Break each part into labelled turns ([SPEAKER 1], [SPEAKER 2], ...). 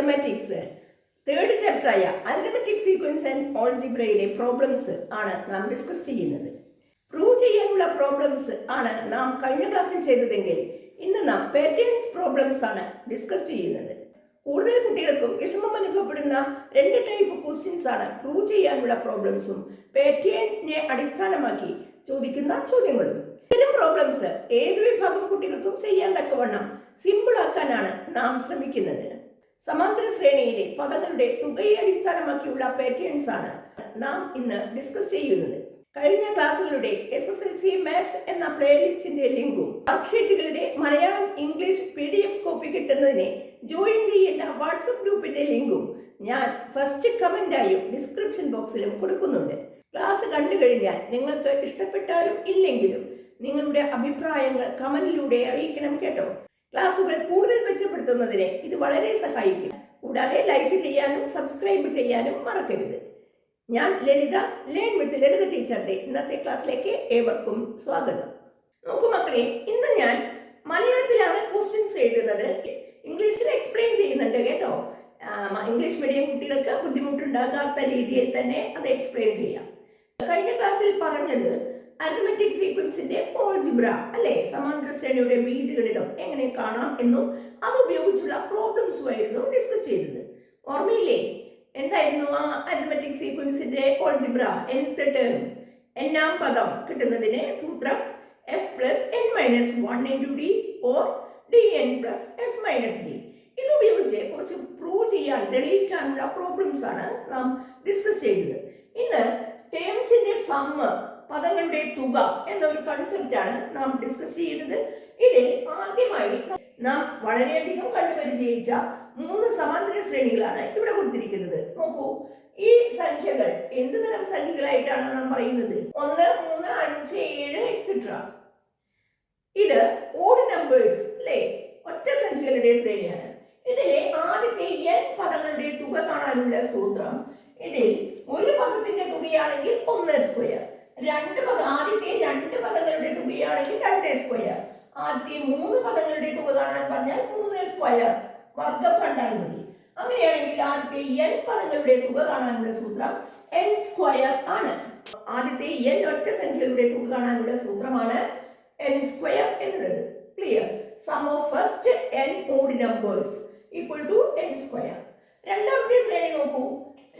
[SPEAKER 1] Mathematics third ചാപ്റ്ററായ arithmetic sequence and ഓൾജിബ്രയിലെ problems ആണ് നാം ഡിസ്കസ് ചെയ്യുന്നത്. പ്രൂവ് ചെയ്യാനുള്ള പ്രോബ്ലംസ് ആണ് നാം കഴിഞ്ഞ ക്ലാസ്സിൽ ചെയ്തതെങ്കിൽ ഇന്ന് നാം പാറ്റേൺസ് പ്രോബ്ലംസ് ആണ് ഡിസ്കസ് ചെയ്യുന്നത്. കൂടുതൽ കുട്ടികൾക്കും വിഷമം അനുഭവപ്പെടുന്ന രണ്ട് ടൈപ്പ് ക്വസ്റ്റ്യൻസ് ആണ് പ്രൂവ് ചെയ്യാനുള്ള പ്രോബ്ലംസും പാറ്റേണിനെ അടിസ്ഥാനമാക്കി ചോദിക്കുന്ന ചോദ്യങ്ങളും. ഇത്തരം പ്രോബ്ലംസ് ഏത് വിഭാഗം കുട്ടികൾക്കും ചെയ്യാൻ തക്കവണ്ണം സിമ്പിൾ ആക്കാനാണ് നാം ശ്രമിക്കുന്നത്. സമാന്തര ശ്രേണിയിലെ പദങ്ങളുടെ തുകയെ അടിസ്ഥാനമാക്കിയുള്ള പാറ്റേൺസ് ആണ് നാം ഇന്ന് ഡിസ്കസ് ചെയ്യുന്നത്. കഴിഞ്ഞ ക്ലാസ്സുകളുടെ SSLC മാത്സ് എന്ന പ്ലേലിസ്റ്റിന്റെ ലിങ്കും വർക്ക്ഷീറ്റുകളുടെ മലയാളം ഇംഗ്ലീഷ് PDF കോപ്പി കിട്ടുന്നതിന് ജോയിൻ ചെയ്യേണ്ട വാട്സപ്പ് ഗ്രൂപ്പിന്റെ ലിങ്കും ഞാൻ ഫസ്റ്റ് കമന്റായും ഡിസ്ക്രിപ്ഷൻ ബോക്സിലും കൊടുക്കുന്നുണ്ട്. ക്ലാസ് കണ്ടു കഴിഞ്ഞാൽ നിങ്ങൾക്ക് ഇഷ്ടപ്പെട്ടാലും ഇല്ലെങ്കിലും നിങ്ങളുടെ അഭിപ്രായങ്ങൾ കമന്റിലൂടെ അറിയിക്കണം കേട്ടോ. ക്ലാസുകൾ കൂടുതൽ മെച്ചപ്പെടുത്തുന്നതിന് ഇത് വളരെ സഹായിക്കും. കൂടാതെ ലൈക്ക് ചെയ്യാനും സബ്സ്ക്രൈബ് ചെയ്യാനും മറക്കരുത്. ഞാൻ ലളിത ലേൺ വിത്ത് ലളിത ടീച്ചറുടെ ഇന്നത്തെ ക്ലാസ്സിലേക്ക് ഏവർക്കും സ്വാഗതം. നോക്കൂ മക്കളെ, ഇന്ന് ഞാൻ മലയാളത്തിലാണ് ക്വസ്റ്റ്യൻസ് എഴുതുന്നത്. ഇംഗ്ലീഷിൽ എക്സ്പ്ലെയിൻ ചെയ്യുന്നുണ്ട് കേട്ടോ. ഇംഗ്ലീഷ് മീഡിയം കുട്ടികൾക്ക് ബുദ്ധിമുട്ടുണ്ടാകാത്ത രീതിയിൽ തന്നെ അത് എക്സ്പ്ലെയിൻ ചെയ്യാം. കഴിഞ്ഞ ക്ലാസ്സിൽ പറഞ്ഞത് അരിത്മെറ്റിക് സീക്വൻസിന്റെ ഓൾജിബ്ര അല്ലെ, സമാന്തര ശ്രേണിയുടെ ബീജഗണിതം എങ്ങനെ കാണാം എന്നും അതുപയോഗിച്ചുള്ള പ്രോബ്ലംസും ആയിരുന്നു ഡിസ്കസ് ചെയ്തത്. ഓർമ്മയില്ലേ? എന്തായിരുന്നു ആ അരിത്മെറ്റിക് സീക്വൻസിന്റെ ഓൾജിബ്ര? nth ടേം, എന്നാം പദം കിട്ടുന്നതിന് സൂത്രം f+n-1 × d or dn+f-d. ഇത് ഉപയോഗിച്ച് കുറച്ച് പ്രൂവ് ചെയ്യാൻ തെളിയിക്കാനുള്ള പ്രോബ്ലംസ് ആണ് നാം ഡിസ്കസ് ചെയ്തത്. ഇന്ന് ടേംസിന്റെ സമ്മ്, പദങ്ങളുടെ തുക എന്നൊരു കൺസെപ്റ്റാണ് നാം ഡിസ്കസ് ചെയ്യുന്നത്. ഇതിൽ ആദ്യമായി നാം വളരെയധികം കണ്ടുപരിചയിച്ച 3 സമാന്തര ശ്രേണികളാണ് ഇവിടെ കൊടുത്തിരിക്കുന്നത്. നോക്കൂ, ഈ സംഖ്യകൾ എന്ത് തരം സംഖ്യകളായിട്ടാണ് നാം പറയുന്നത്? 1, 3, 5, 7 എക്സെട്ര. ഇത് ഓഡ് നമ്പേഴ്സ് അല്ലേ, ഒറ്റ സംഖ്യകളുടെ ശ്രേണിയാണ്. ഇതിലെ ആദ്യത്തെ n പദങ്ങളുടെ തുക കാണാനുള്ള സൂത്രം, ഇതിൽ ഒരു പദത്തിന്റെ തുകയാണെങ്കിൽ 1², ആദ്യത്തെ 2 പദങ്ങളുടെ തുകയാണെങ്കിൽ 2², ആദ്യത്തെ 3 പദങ്ങളുടെ തുക കാണാൻ പറഞ്ഞാൽ 3² വർഗം കണ്ടാൽ മതി. അങ്ങനെയാണെങ്കിൽ ആദ്യത്തെ n പദങ്ങളുടെ തുക കാണാനുള്ള സൂത്രം n² ആണ്. ആദ്യത്തെ n ഒറ്റ സംഖ്യകളുടെ തുക കാണാനുള്ള സൂത്രമാണ് n² എന്നുള്ളത്. Clear? Sum of first n odd numbers equal to n². രണ്ടാമത്തെ ശ്രേണി നോക്കൂ,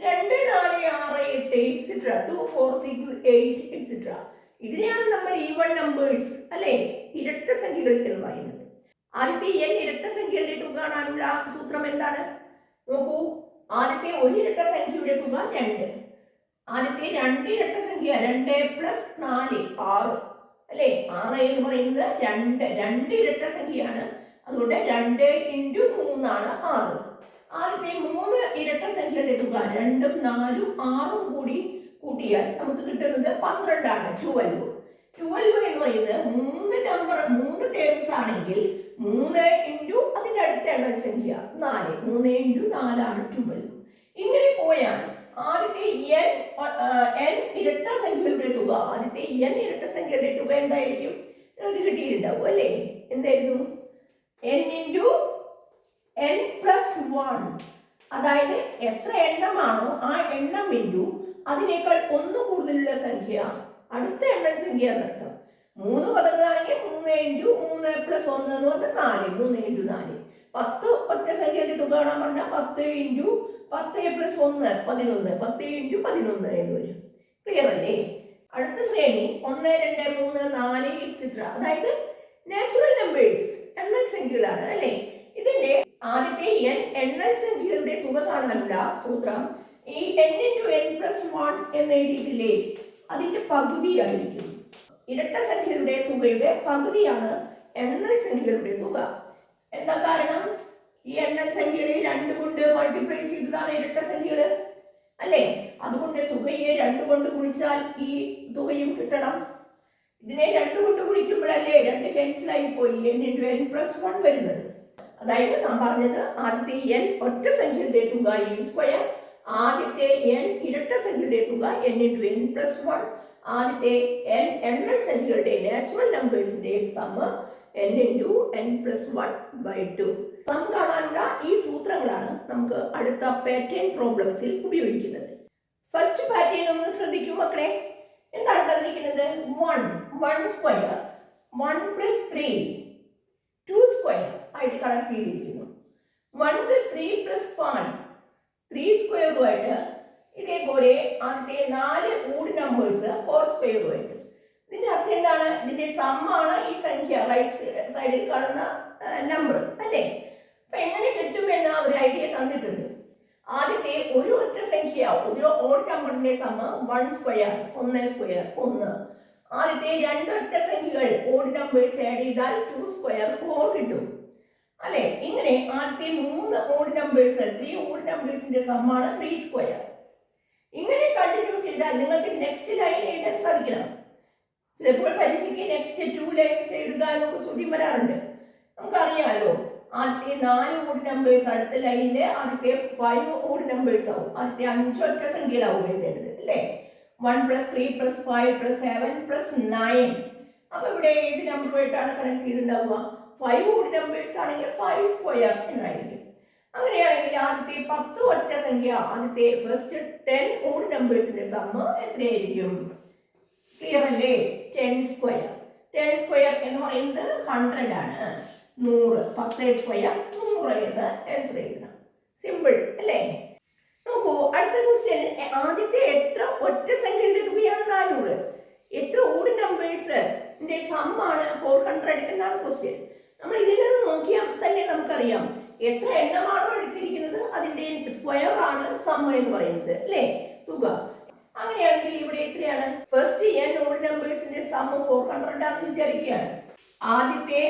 [SPEAKER 1] 2, 4, 6, 8 എക്സെട്ര, 2, 4, 6, 8 എക്സെട്ര. ഇതിനെയാണ് നമ്മൾ ഈവൺ നമ്പേഴ്സ് അല്ലെ, ഇരട്ട സംഖ്യകൾ എന്ന് പറയുന്നത്. ആദ്യത്തെ n ഇരട്ട സംഖ്യകളുടെ തുക കാണാനുള്ള സൂത്രം എന്താണ്? നോക്കൂ, ആദ്യത്തെ ഒരു ഇരട്ട സംഖ്യയുടെ തുക 2, ആദ്യത്തെ 2 ഇരട്ട സംഖ്യ 2 + 4 6 അല്ലെ. 6 എന്ന് പറയുന്നത് 2 ഇരട്ട സംഖ്യയാണ്, അതുകൊണ്ട് 2 × 3 ആണ് 6. ആദ്യത്തെ 3 ഇരട്ട സംഖ്യകളുടെ തുക 2ഉം 4ഉം 6ഉം കൂടി കൂട്ടിയാൽ നമുക്ക് കിട്ടുന്നത് 12 ആണ്. 12 എന്ന് പറയുന്നത് 3 ടേംസ് ആണെങ്കിൽ 3 × അതിന്റെ അടുത്ത എണ്ണ സംഖ്യ 4, 3 × 4 ആണ് 12. ഇങ്ങനെ പോയാൽ ആദ്യത്തെ n ഇരട്ട സംഖ്യകളുടെ തുക, എന്തായിരിക്കും? നിങ്ങൾക്ക് കിട്ടിയിട്ടുണ്ടാവും അല്ലേ? എന്തായിരുന്നു? n+1. അതായത് എത്ര എണ്ണമാണോ ആ എണ്ണം ഇൻറ്റു അതിനേക്കാൾ 1 കൂടുതലുള്ള സംഖ്യ അടുത്ത എണ്ണം സംഖ്യ എന്നർത്ഥം. 3 പദങ്ങളാണെങ്കിൽ 3 × 3 + 1 എന്ന് പറഞ്ഞാൽ 4, 3 × 4. 10 ഒറ്റ സംഖ്യയുടെ തുക കാണാൻ പറഞ്ഞാൽ 10 × 10 + 1 11, 10 × 11 എന്ന് വരും. ക്ലിയർ അല്ലേ? അടുത്ത ശ്രേണി 1, 2, 3, 4 എക്സെട്ര. അതായത് നാച്ചുറൽ നമ്പേഴ്സ്, എണ്ണൽ സംഖ്യകളാണ് അല്ലേ. ഇതിന്റെ ആദ്യത്തെ n എണ്ണൽ സംഖ്യകളുടെ തുക കാണാനുള്ള സൂത്രം ഈ n × n+1 എന്ന് എഴുതിയിട്ടില്ലേ, അതിന്റെ പകുതിയായിരിക്കും. ഇരട്ട സംഖ്യകളുടെ തുകയുടെ പകുതിയാണ് എണ്ണൽ സംഖ്യകളുടെ തുക. എന്താ കാരണം? ഈ എണ്ണൽ സംഖ്യകളെ 2 കൊണ്ട് മൾട്ടിപ്ലൈ ചെയ്തതാണ് ഇരട്ട സംഖ്യകൾ അല്ലേ. അതുകൊണ്ട് തുകയെ 2 കൊണ്ട് ഗുണിച്ചാൽ ഈ തുകയും കിട്ടണം. ഇതിനെ 2 കൊണ്ട് ഗുണിക്കുമ്പോഴല്ലേ 2 ക്യാൻസലായി പോയി n × n+1 വരുന്നത്. അതായത് നാം പറഞ്ഞത് ആദ്യത്തെ n ഒറ്റ സംഖ്യയുടെ തുക n², ആദ്യത്തെ n ഇരട്ട സംഖ്യയുടെ തുക n × n+1, ആദ്യത്തെ n എണ്ണൽ സംഖ്യകളുടെ നാച്ചുറൽ നമ്പേഴ്സിന്റെ സമ്മ് n × n+1/2. സം കാണാൻ കണ്ടുപിടിക്കാനുള്ള ഈ സൂത്രങ്ങളാണ് നമുക്ക് അടുത്ത പാറ്റേൺ പ്രോബ്ലംസിൽ ഉപയോഗിക്കുന്നത്. ഫസ്റ്റ് പാറ്റേൺ ഒന്ന് ശ്രദ്ധിക്കൂ മക്കളെ. എന്താണ് തന്നിരിക്കുന്നത്? 1 സ്ക്വയർ 1 + 3 2 സ്ക്വയർ ആയിട്ട് കണക്ട് ചെയ്തിരിക്കുന്നു. 1 + 3 + 5 3 സ്ക്വയറുമായിട്ട് ഇതേപോലെ ആദ്യത്തെ 4 ഓഡ് നമ്പേഴ്സ് 4 സ്ക്വയറുമായിട്ട്. ഇതിന്റെ അർത്ഥം എന്താണ്? ഇതിന്റെ സമ്മാണ് ഈ സംഖ്യ റൈറ്റ് സൈഡിൽ കാണുന്ന നമ്പർ അല്ലേ? അപ്പൊ എങ്ങനെ കിട്ടുമെന്ന ഒരു ഐഡിയ തന്നിട്ടുണ്ട്. ആദ്യത്തെ ഒരു ഒറ്റ സംഖ്യ ഒരു ഓഡ് നമ്പറിന്റെ സമ്മ 1 സ്ക്വയർ 1 സ്ക്വയർ 1. ആദ്യത്തെ 2 ഒറ്റ സംഖ്യകൾ ഓഡ് നമ്പേഴ്സ് ആഡ് ചെയ്താൽ 2 സ്ക്വയർ 4 കിട്ടും അല്ലെ? ഇങ്ങനെ ആദ്യത്തെ 3 ഓഡ് നമ്പേഴ്സ് 3 ഓഡ് നമ്പേഴ്സിന്റെ സമ്മാണ് 3 സ്ക്വയർ. ഇങ്ങനെ കണ്ടിന്യൂ ചെയ്താൽ നിങ്ങൾക്ക് നെക്സ്റ്റ് ലൈൻ എഴുതാൻ സാധിക്കണം. ചിലപ്പോൾ പരീക്ഷയ്ക്ക് നെക്സ്റ്റ് 2 ലൈൻസ് എഴുതുക എന്നൊക്കെ ചോദ്യം വരാറുണ്ട്. നമുക്കറിയാലോ, ആദ്യത്തെ 4 ഓഡ് നമ്പേഴ്സ് അടുത്ത ലൈനിലെ ആദ്യത്തെ 5 ഓഡ് നമ്പേഴ്സ് ആവും. ആദ്യത്തെ 5 ഒറ്റ സംഖ്യയിലാവും എഴുതേണ്ടത് അല്ലേ? 1 + 3 + 5 + 7 + 9. അപ്പൊ ഇവിടെ ഏത് നമ്പറുമായിട്ടാണ് കണക്ട് ചെയ്തിട്ടുണ്ടാവുക? 5 ഓഡ് നമ്പേഴ്സ് ആണെങ്കിൽ 5 സ്ക്വയർ എന്നായിരിക്കും. അങ്ങനെയാണെങ്കിൽ ആദ്യത്തെ 10 ഒറ്റ സംഖ്യ ആദ്യത്തെ ഫസ്റ്റ് 10 ഓഡ് നമ്പേഴ്സിന്റെ സമ്മ എത്രയായിരിക്കും? ക്ലിയർ അല്ലേ? 10 സ്ക്വയർ. 10 സ്ക്വയർ എന്ന് പറയുന്നത് 100 ആണ്. 100 10 സ്ക്വയർ 100 എന്ന് ആൻസർ എഴുതണം. സിമ്പിൾ അല്ലേ? നോക്കൂ, അടുത്ത ക്വസ്റ്റ്യൻ. ആദ്യത്തെ എത്ര ഒറ്റ സംഖ്യയുടെ തുകയാണ് 400? എത്ര ഓഡ് നമ്പേഴ്സിന്റെ സമ്മാണ് 400 എന്നാണ് ക്വസ്റ്റ്യൻ. നമ്മൾ ഇതിൽ നിന്ന് നോക്കിയാൽ തന്നെ നമുക്കറിയാം എത്ര എണ്ണമാണോ എടുത്തിരിക്കുന്നത് അതിന്റെ സ്ക്വയർ ആണ് സം എന്ന് പറയുന്നത് അല്ലേ? തുക. അങ്ങനെയാണെങ്കിൽ ഇവിടെ എത്രയാണ്? ഫസ്റ്റ് n ഓഡ് നമ്പേഴ്സിന്റെ സം 400 ആണെന്ന് വിചാരിക്കുകയാണ്. ആദ്യത്തെ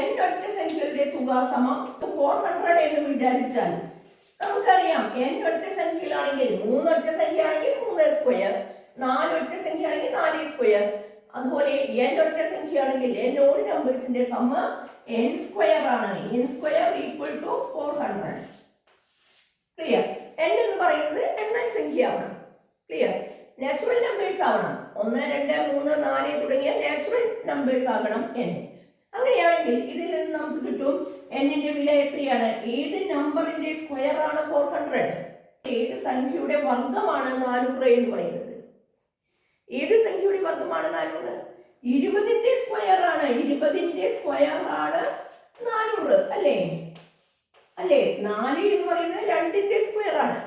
[SPEAKER 1] n ഒറ്റ സംഖ്യകളുടെ തുക സമം 400 എന്ന് വിചാരിച്ചാൽ നമുക്കറിയാം n ഒറ്റ സംഖ്യകളാണെങ്കിൽ 3 ഒറ്റ സംഖ്യ ആണെങ്കിൽ 3 സ്ക്വയർ, 4 ഒറ്റ സംഖ്യ ആണെങ്കിൽ 4 സ്ക്വയർ. അതുപോലെ n ഒറ്റ സംഖ്യ ആണെങ്കിൽ n ഓഡ് നമ്പേഴ്സിന്റെ സമ്മ n സ്ക്വയർ ആണ്. n square = 400. ക്ലിയർ? n എന്ന് പറയുന്നത് എണ്ണൽ സംഖ്യ ആവണം. ക്ലിയർ? നാച്ചുറൽ നമ്പേഴ്സ് ആവണം. 1 2 3 4 തുടങ്ങിയ നാച്ചുറൽ നമ്പേഴ്സ് ആകണം n. അങ്ങനെയാണെങ്കിൽ ഇതിൽ നിന്ന് നമുക്ക് കിട്ടും n-ന്റെ വില എത്രയാണ്? ഏത് നമ്പറിന്റെ സ്ക്വയർ ആണ് 400? ഏത് സംഖ്യയുടെ വർഗ്ഗമാണ് 400 എന്ന് പറയുന്നത്? ഏത് സംഖ്യയുടെ വർഗ്ഗമാണ് 400? 20ന്റെ സ്ക്വയർ ആണ്. 20ന്റെ സ്ക്വയർ ആണ് 400 അല്ലേ? അല്ലേ? 4 എന്ന് പറയുന്നത് 2ന്റെ സ്ക്വയർ ആണ്.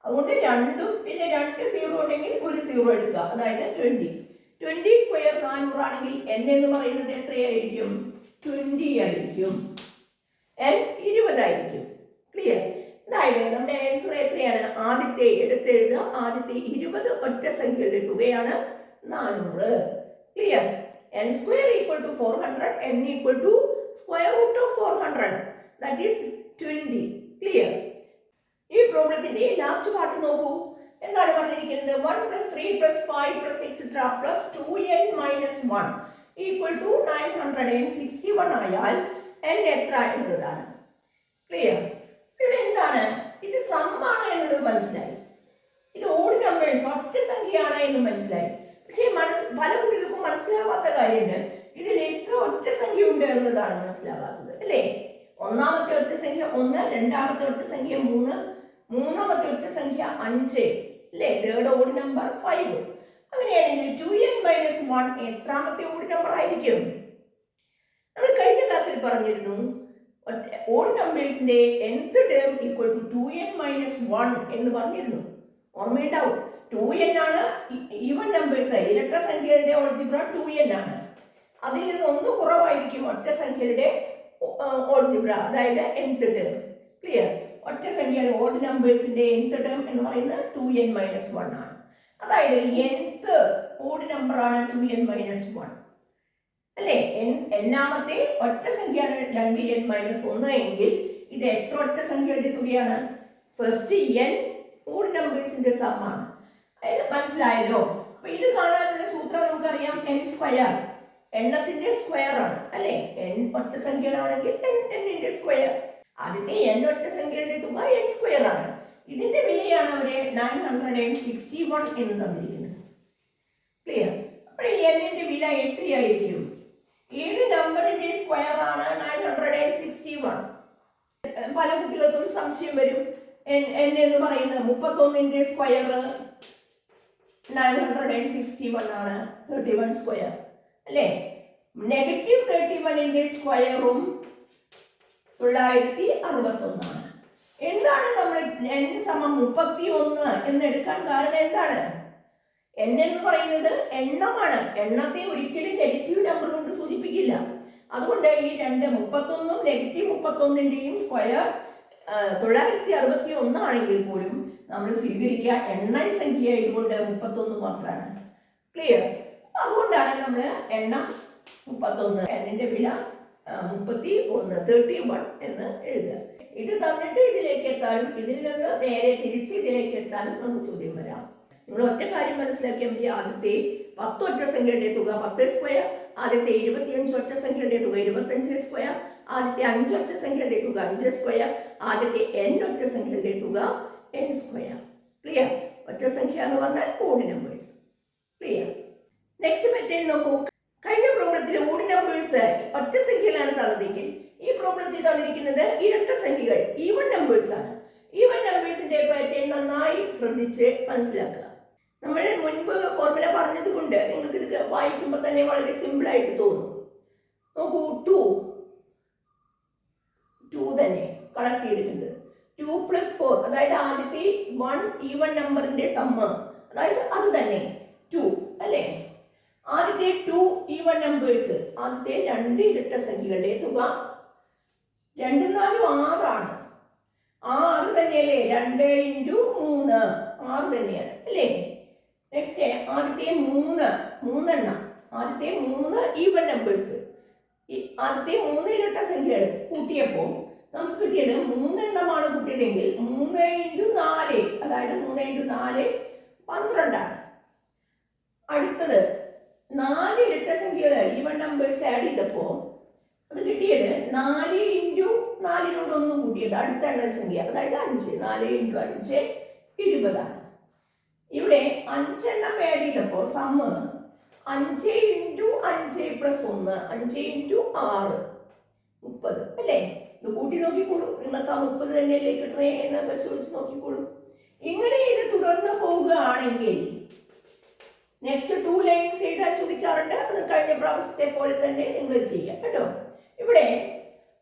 [SPEAKER 1] അതുകൊണ്ട് 2ഉം പിന്നെ 2 സീറോ ഉണ്ടെങ്കിൽ ഒരു സീറോ എടുക്കുക, അതായത് 20. 20 സ്ക്വയർ 400 ആണെങ്കിൽ n എന്ന് പറയുന്നത് എത്രയായിരിക്കും? 20 ആയിരിക്കും. n 20 ആയിരിക്കും. ക്ലിയർ? അതായത് നമ്മുടെ ആൻസർ എത്രയാണ്? ആദ്യത്തെ എടുത്തെഴുതുക. ആദ്യത്തെ 20 ഒറ്റ സംഖ്യകളുടെ തുകയാണ് 400. Clear? n square = 400, n = square root of 400, that is 20. Clear? ഈ പ്രോബ്ലത്തിന്റെ ലാസ്റ്റ് പാർട്ട് നോക്കൂ. എന്താണ് പറഞ്ഞിരിക്കുന്നത്? 1 + 3 + 5 + etc. + 2n - 1 = 961 ആയാൽ n എത്ര എന്നതാണ്. ക്ലിയർ? ഇവിടെ എന്താണ്? ഇത് സമ്മാണ് എന്നുള്ളത് മനസ്സിലായി. ഇത് ഓഡ് നമ്പേഴ്സ് ഒറ്റ സംഖ്യയാണ് എന്ന് മനസ്സിലായി. പക്ഷേ പല കുട്ടികൾക്കും മനസ്സിലാവാത്ത കാര്യമുണ്ട്. ഇതിൽ എത്ര ഒറ്റ സംഖ്യ ഉണ്ട് എന്നതാണ് മനസ്സിലാവാത്തത് അല്ലേ? ഒന്നാമത്തെ ഒറ്റ സംഖ്യ 1, രണ്ടാമത്തെ ഒറ്റ സംഖ്യ 3, മൂന്നാമത്തെ ഒറ്റ സംഖ്യ 5 അല്ലേ? Third odd number 5. അങ്ങനെയാണെങ്കിൽ 2n - 1 എത്രാമത്തെ ഓഡ് നമ്പർ ആയിരിക്കും? നമ്മൾ കഴിഞ്ഞ ക്ലാസ്സിൽ പറഞ്ഞിരുന്നു ഓഡ് നമ്പേഴ്സിന്റെ nth ടേം = 2n - 1 എന്ന് പറഞ്ഞിരുന്നു. ഓർമ്മയുണ്ടാവും. 2n ആണ് ഈവൻ നമ്പേഴ്സ്. ഇരട്ട സംഖ്യകളുടെ ഓൾജിബ്ര 2n ആണ്. അതിൽ നിന്ന് ഒന്ന് കുറവായിരിക്കും ഒറ്റ സംഖ്യയുടെ ഓൾജിബ്ര, അതായത് nth ടേം. ക്ലിയർ? ഒറ്റ സംഖ്യ ഓഡ് നമ്പേഴ്സിന്റെ nth ടേം എന്ന് പറയുന്നത് 2n - 1 ആണ്. അതായത് nth ഓഡ് നമ്പർ ആണ് 2n - 1 അല്ലേ? എന്നാമത്തെ ഒറ്റ സംഖ്യയാണ് 2n - 1 എങ്കിൽ ഇത് എത്ര ഒറ്റ സംഖ്യയുടെ തുകയാണ്? ഫസ്റ്റ് n ഓഡ് നമ്പേഴ്സിന്റെ സമ്മാണ്. അതായത് മനസ്സിലായല്ലോ? അപ്പൊ ഇത് കാണാനുള്ള സൂത്രം നമുക്കറിയാം. n സ്ക്വയർ എണ്ണത്തിന്റെ സ്ക്വയർ ആണ് അല്ലെ? n ഒറ്റ സംഖ്യകളാണെങ്കിൽ n-ന്റെ സ്ക്വയർ. ആദ്യത്തെ n ഒറ്റ സംഖ്യകളുടെ തുക n സ്ക്വയർ ആണ്. ഇതിന്റെ വിലയാണ് അവരെ 961 എന്ന് തന്നിരിക്കുന്നത്. ക്ലിയർ? അപ്പോൾ n-ന്റെ വില എത്രയായിരിക്കും? ഏത് നമ്പറിന്റെ സ്ക്വയർ ആണ് 961? പല കുട്ടികൾക്കും സംശയം വരും. n എന്ന് പറയുന്നത് 31ന്റെ സ്ക്വയർ 961 ആണ്, 31 സ്ക്വയർ അല്ലേ. -31ന്റെ സ്ക്വയറും 961 ആണ്. എന്താണ് നമ്മൾ n സമം 31 എന്ന് എടുക്കാൻ കാരണം എന്താണ്? n എന്ന് പറയുന്നത് എണ്ണമാണ്. എണ്ണത്തെ ഒരിക്കലും നെഗറ്റീവ് നമ്പർ കൊണ്ട് സൂചിപ്പിക്കില്ല. അതുകൊണ്ട് ഈ 31ഉം -31ന്റെയും സ്ക്വയർ 961 ആണെങ്കിൽ പോലും നമ്മൾ സ്വീകരിക്കുക എണ്ണ സംഖ്യ ആയതുകൊണ്ട് 31 മാത്രമാണ്. ക്ലിയർ? അതുകൊണ്ടാണ് നമ്മൾ എണ്ണം 31, എന്നിന്റെ വില 31 എന്ന് എഴുതുക. ഇത് തന്നിട്ട് ഇതിലേക്ക് എത്താനും ഇതിൽ നിന്ന് നേരെ തിരിച്ച് ഇതിലേക്ക് എത്താനും നമുക്ക് ചോദ്യം വരാം. നിങ്ങൾ ഒറ്റ കാര്യം മനസ്സിലാക്കിയാൽ മതി. ആദ്യത്തെ 10 ഒറ്റ സംഖ്യയുടെ തുക 10 സ്ക്വയർ, ആദ്യത്തെ 25 ഒറ്റ സംഖ്യയുടെ തുക 25 സ്ക്വയർ, ആദ്യത്തെ 5 ഒറ്റ സംഖ്യയുടെ തുക 5 സ്ക്വയർ, ആദ്യത്തെ n ഒറ്റ സംഖ്യയുടെ തുക n സ്ക്വയർ. ക്ലിയർ? ഒറ്റ സംഖ്യ എന്ന് പറഞ്ഞാൽ odd numbers. Clear? Next method നോക്കൂ. കഴിഞ്ഞ പ്രോബ്ലത്തിൽ ഓഡ് നമ്പേഴ്സ് ഒറ്റ സംഖ്യകളാണ് തന്നതെങ്കിൽ ഈ പ്രോബ്ലത്തിൽ തന്നിരിക്കുന്നത് ഇരട്ട സംഖ്യകൾ ഈവൻ നമ്പേഴ്സ് ആണ്. ഈവൻ നമ്പേഴ്സിന്റെ പാറ്റേൺ നന്നായി ശ്രദ്ധിച്ച് മനസ്സിലാക്കുക. നമ്മൾ മുൻപ് ഫോർമുല പറഞ്ഞത് കൊണ്ട് നിങ്ങൾക്ക് ഇത് വായിക്കുമ്പോൾ തന്നെ വളരെ സിമ്പിൾ ആയിട്ട് തോന്നും. നോക്കൂ, 2 തന്നെ കണക്ട് ചെയ്തിട്ടുണ്ട്. 2 + 4, അതായത് ആദ്യത്തെ 1 ഈവൻ നമ്പറിന്റെ സമ്മ്, അതായത് അത് തന്നെ 2 അല്ലേ. ആദ്യത്തെ 2 ഈവൻ നമ്പേഴ്സ്, ആദ്യത്തെ 2 ഇരട്ട സംഖ്യകളുടെ തുക 2 4 6 ആണ്. 6 തന്നെയല്ലേ? 2 × 3 6 തന്നെയാണ് അല്ലേ. നെക്സ്റ്റ് ആദ്യത്തെ 3 എണ്ണം, ആദ്യത്തെ 3 ഈവൻ നമ്പേഴ്സ്, ആദ്യത്തെ 3 ഇരട്ട സംഖ്യകൾ കൂട്ടിയപ്പോൾ നമുക്ക് കിട്ടിയത് 3 എണ്ണമാണ് കിട്ടിയതെങ്കിൽ 3 × 4, അതായത് 3 × 4 12 ആണ്. അടുത്തത് 4 ഇരട്ട സംഖ്യകൾ ഈവൻ നമ്പേഴ്സ് ആഡ് ചെയ്തപ്പോൾ അത് കിട്ടിയത് 4 × 4നോട് 1 കൂട്ടിയത് അടുത്ത എണ്ണ സംഖ്യ, അതായത് 5. 4 × 5 20 ആണ്. ഇവിടെ 5 എണ്ണം ആഡ് ചെയ്തപ്പോൾ സമ്മ് 5 × 5 + 1, 5 × 6 30 അല്ലേ. ഇത് കൂട്ടി നോക്കിക്കോളൂ. നിങ്ങൾക്ക് ആ 30 തന്നെയല്ലേ കിട്ടണേ എന്ന് പരിശോധിച്ച് നോക്കിക്കോളൂ. ഇങ്ങനെ ഇത് തുടർന്ന് പോവുകയാണെങ്കിൽ നെക്സ്റ്റ് 2 ലൈൻസ് എഴുതാൻ ചോദിക്കാറുണ്ട്. അത് കഴിഞ്ഞ പ്രാവശ്യത്തെ പോലെ തന്നെ നിങ്ങൾ ചെയ്യാം കേട്ടോ. ഇവിടെ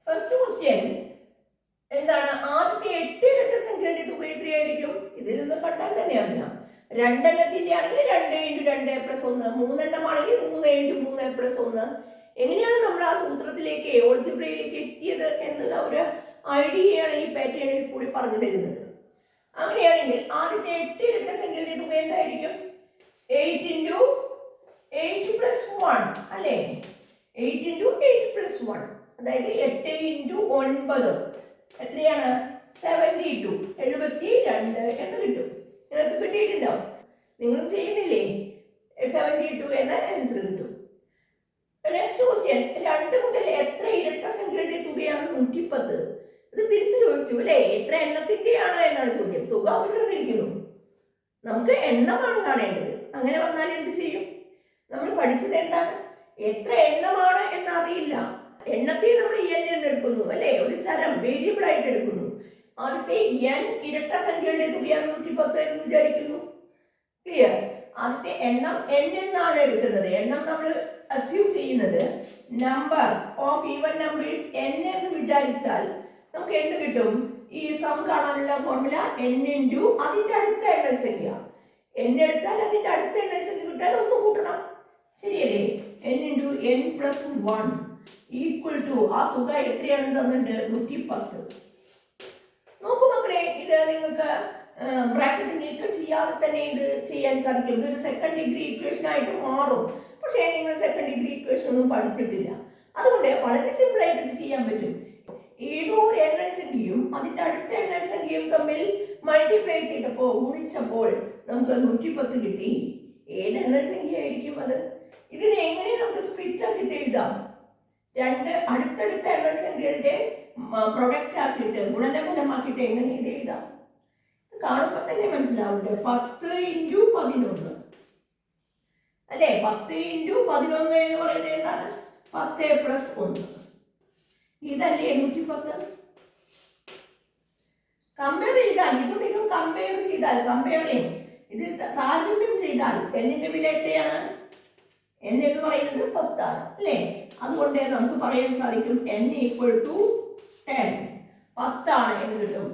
[SPEAKER 1] ഫസ്റ്റ് ക്വസ്റ്റ്യൻ എന്താണ്? ആദ്യത്തെ 8 ഇരട്ട സംഖ്യകളുടെ തുക എത്രയായിരിക്കും? ഇതിൽ നിന്ന് കണ്ടാൽ തന്നെ അറിയാം. 2 എണ്ണത്തിന്റെ ആണെങ്കിൽ 2 × 2 + 1, 3 എണ്ണമാണെങ്കിൽ 3 × 3 + 1. എങ്ങനെയാണ് നമ്മൾ ആ സൂത്രത്തിലേക്ക് ഓൾജിബ്രയിലേക്ക് എത്തിയത് എന്നുള്ള ഒരു ഐഡിയയാണ് ഈ പാറ്റേണിൽ കൂടി പറഞ്ഞു തരുന്നത്. അങ്ങനെയാണെങ്കിൽ ആദ്യത്തെ 8 ഇരട്ട സംഖ്യകളുടെ തുക എന്തായിരിക്കും? 8 × 8 + 1 അല്ലേ. 8 × 8 + 1, അതായത് 8 × 9 എത്രയാണ്? 72 എന്ന് കിട്ടും. നിങ്ങൾക്ക് കിട്ടിയിട്ടുണ്ടാവും. നിങ്ങൾ ചെയ്യുന്നില്ലേ? 72 എന്ന ആൻസർ കിട്ടും. നെക്സ്റ്റ് ക്വസ്റ്റ്യൻ, 2 മുതൽ എത്ര ഇരട്ട സംഖ്യകളുടെ തുകയാണ്? 110. ഇത് തിരിച്ചു ചോദിച്ചു അല്ലേ. എത്ര എണ്ണത്തിന്റെയാണ് എന്നാണ് ചോദ്യം. തുക തന്നിരിക്കുന്നു, നമുക്ക് എണ്ണമാണ് കാണേണ്ടത്. അങ്ങനെ വന്നാൽ എന്ത് ചെയ്യും? നമ്മൾ പഠിച്ചത് എന്താണ്? എത്ര എണ്ണമാണ് എന്നറിയില്ല. എണ്ണത്തെ നമ്മൾ n എന്ന് എടുക്കുന്നു അല്ലേ, ഒരു ചരം വേരിയബിൾ ആയിട്ട് എടുക്കുന്നു. ആദ്യത്തെ n ഇരട്ട സംഖ്യകളുടെ തുകയാണ് 110 എന്ന് വിചാരിക്കുന്നു. ക്ലിയർ? ആദ്യത്തെ എണ്ണം n എന്നാണ് എടുക്കുന്നത്. എണ്ണം നമ്മൾ അസ്യൂം ചെയ്യുന്നത് number of even numbers n എന്ന് വിചാരിച്ചാൽ നമുക്ക് എന്ത് കിട്ടും? ഈ സം കാണാനുള്ള ഫോർമുല n × അതിന്റെ അടുത്ത എണ്ണസംഖ്യ. n എടുത്താൽ അതിന്റെ അടുത്ത എണ്ണസംഖ്യ കിട്ടാൻ 1 കൂട്ടണം. ശരിയല്ലേ? n × n + 1 = ആ തുക എത്രയാണെന്ന് തന്നിട്ടുണ്ട്? 110. നോക്കൂ മക്കളെ, ഇത് നിങ്ങൾക്ക് ബ്രാക്കറ്റ് നീക്കം ചെയ്യാതെ തന്നെ ഇത് ചെയ്യാൻ സാധിക്കും. ഇതൊരു സെക്കൻഡ് ഡിഗ്രി ഇക്വേഷൻ ആയിട്ട് മാറും. പക്ഷേ നിങ്ങൾ സെക്കൻഡ് ഡിഗ്രി ഇക്വേഷൻ ഒന്നും പഠിച്ചിട്ടില്ല. അതുകൊണ്ട് വളരെ സിമ്പിൾ ആയിട്ട് ഇത് ചെയ്യാൻ പറ്റും. ഏതോ ഒരു എണ്ണസംഖ്യയും അതിന്റെ അടുത്ത എണ്ണസംഖ്യയും തമ്മിൽ മൾട്ടിപ്ലൈ ചെയ്തപ്പോൾ ഗുണിച്ചപ്പോൾ നമുക്ക് 110 കിട്ടി. ഏത് എണ്ണസംഖ്യ ആയിരിക്കും അത്? ഇതിനെ എങ്ങനെ നമുക്ക് സ്പ്ലിറ്റ് ആക്കിയിട്ട് എഴുതാം? 2 അടുത്തടുത്ത എണ്ണസംഖ്യകളുടെ പ്രൊഡക്റ്റ് ആക്കിയിട്ട് ഗുണനഫലമാക്കിയിട്ട് എങ്ങനെ ഇത് എഴുതാം? കാണുമ്പോൾ തന്നെ മനസ്സിലാവുന്നുണ്ട്. 10 × 11 അല്ലേ. 10 × 11 എന്ന് പറയുന്നത് എന്താണ്? 10 + 1. ഇതല്ലേ 110. കമ്പയർ ചെയ്താൽ ഇതും കമ്പയർ ചെയ്താൽ കമ്പയർ ചെയ്യും, ഇതിൽ താരതമ്യം ചെയ്താൽ എന്നിന്റെ വില എത്രയാണ്? n എന്ന് പറയുന്നത് 10 ആണ് അല്ലേ? അതുകൊണ്ട് നമുക്ക് പറയാൻ സാധിക്കും n = 10, 10 ആണ് എന്ന് കിട്ടും.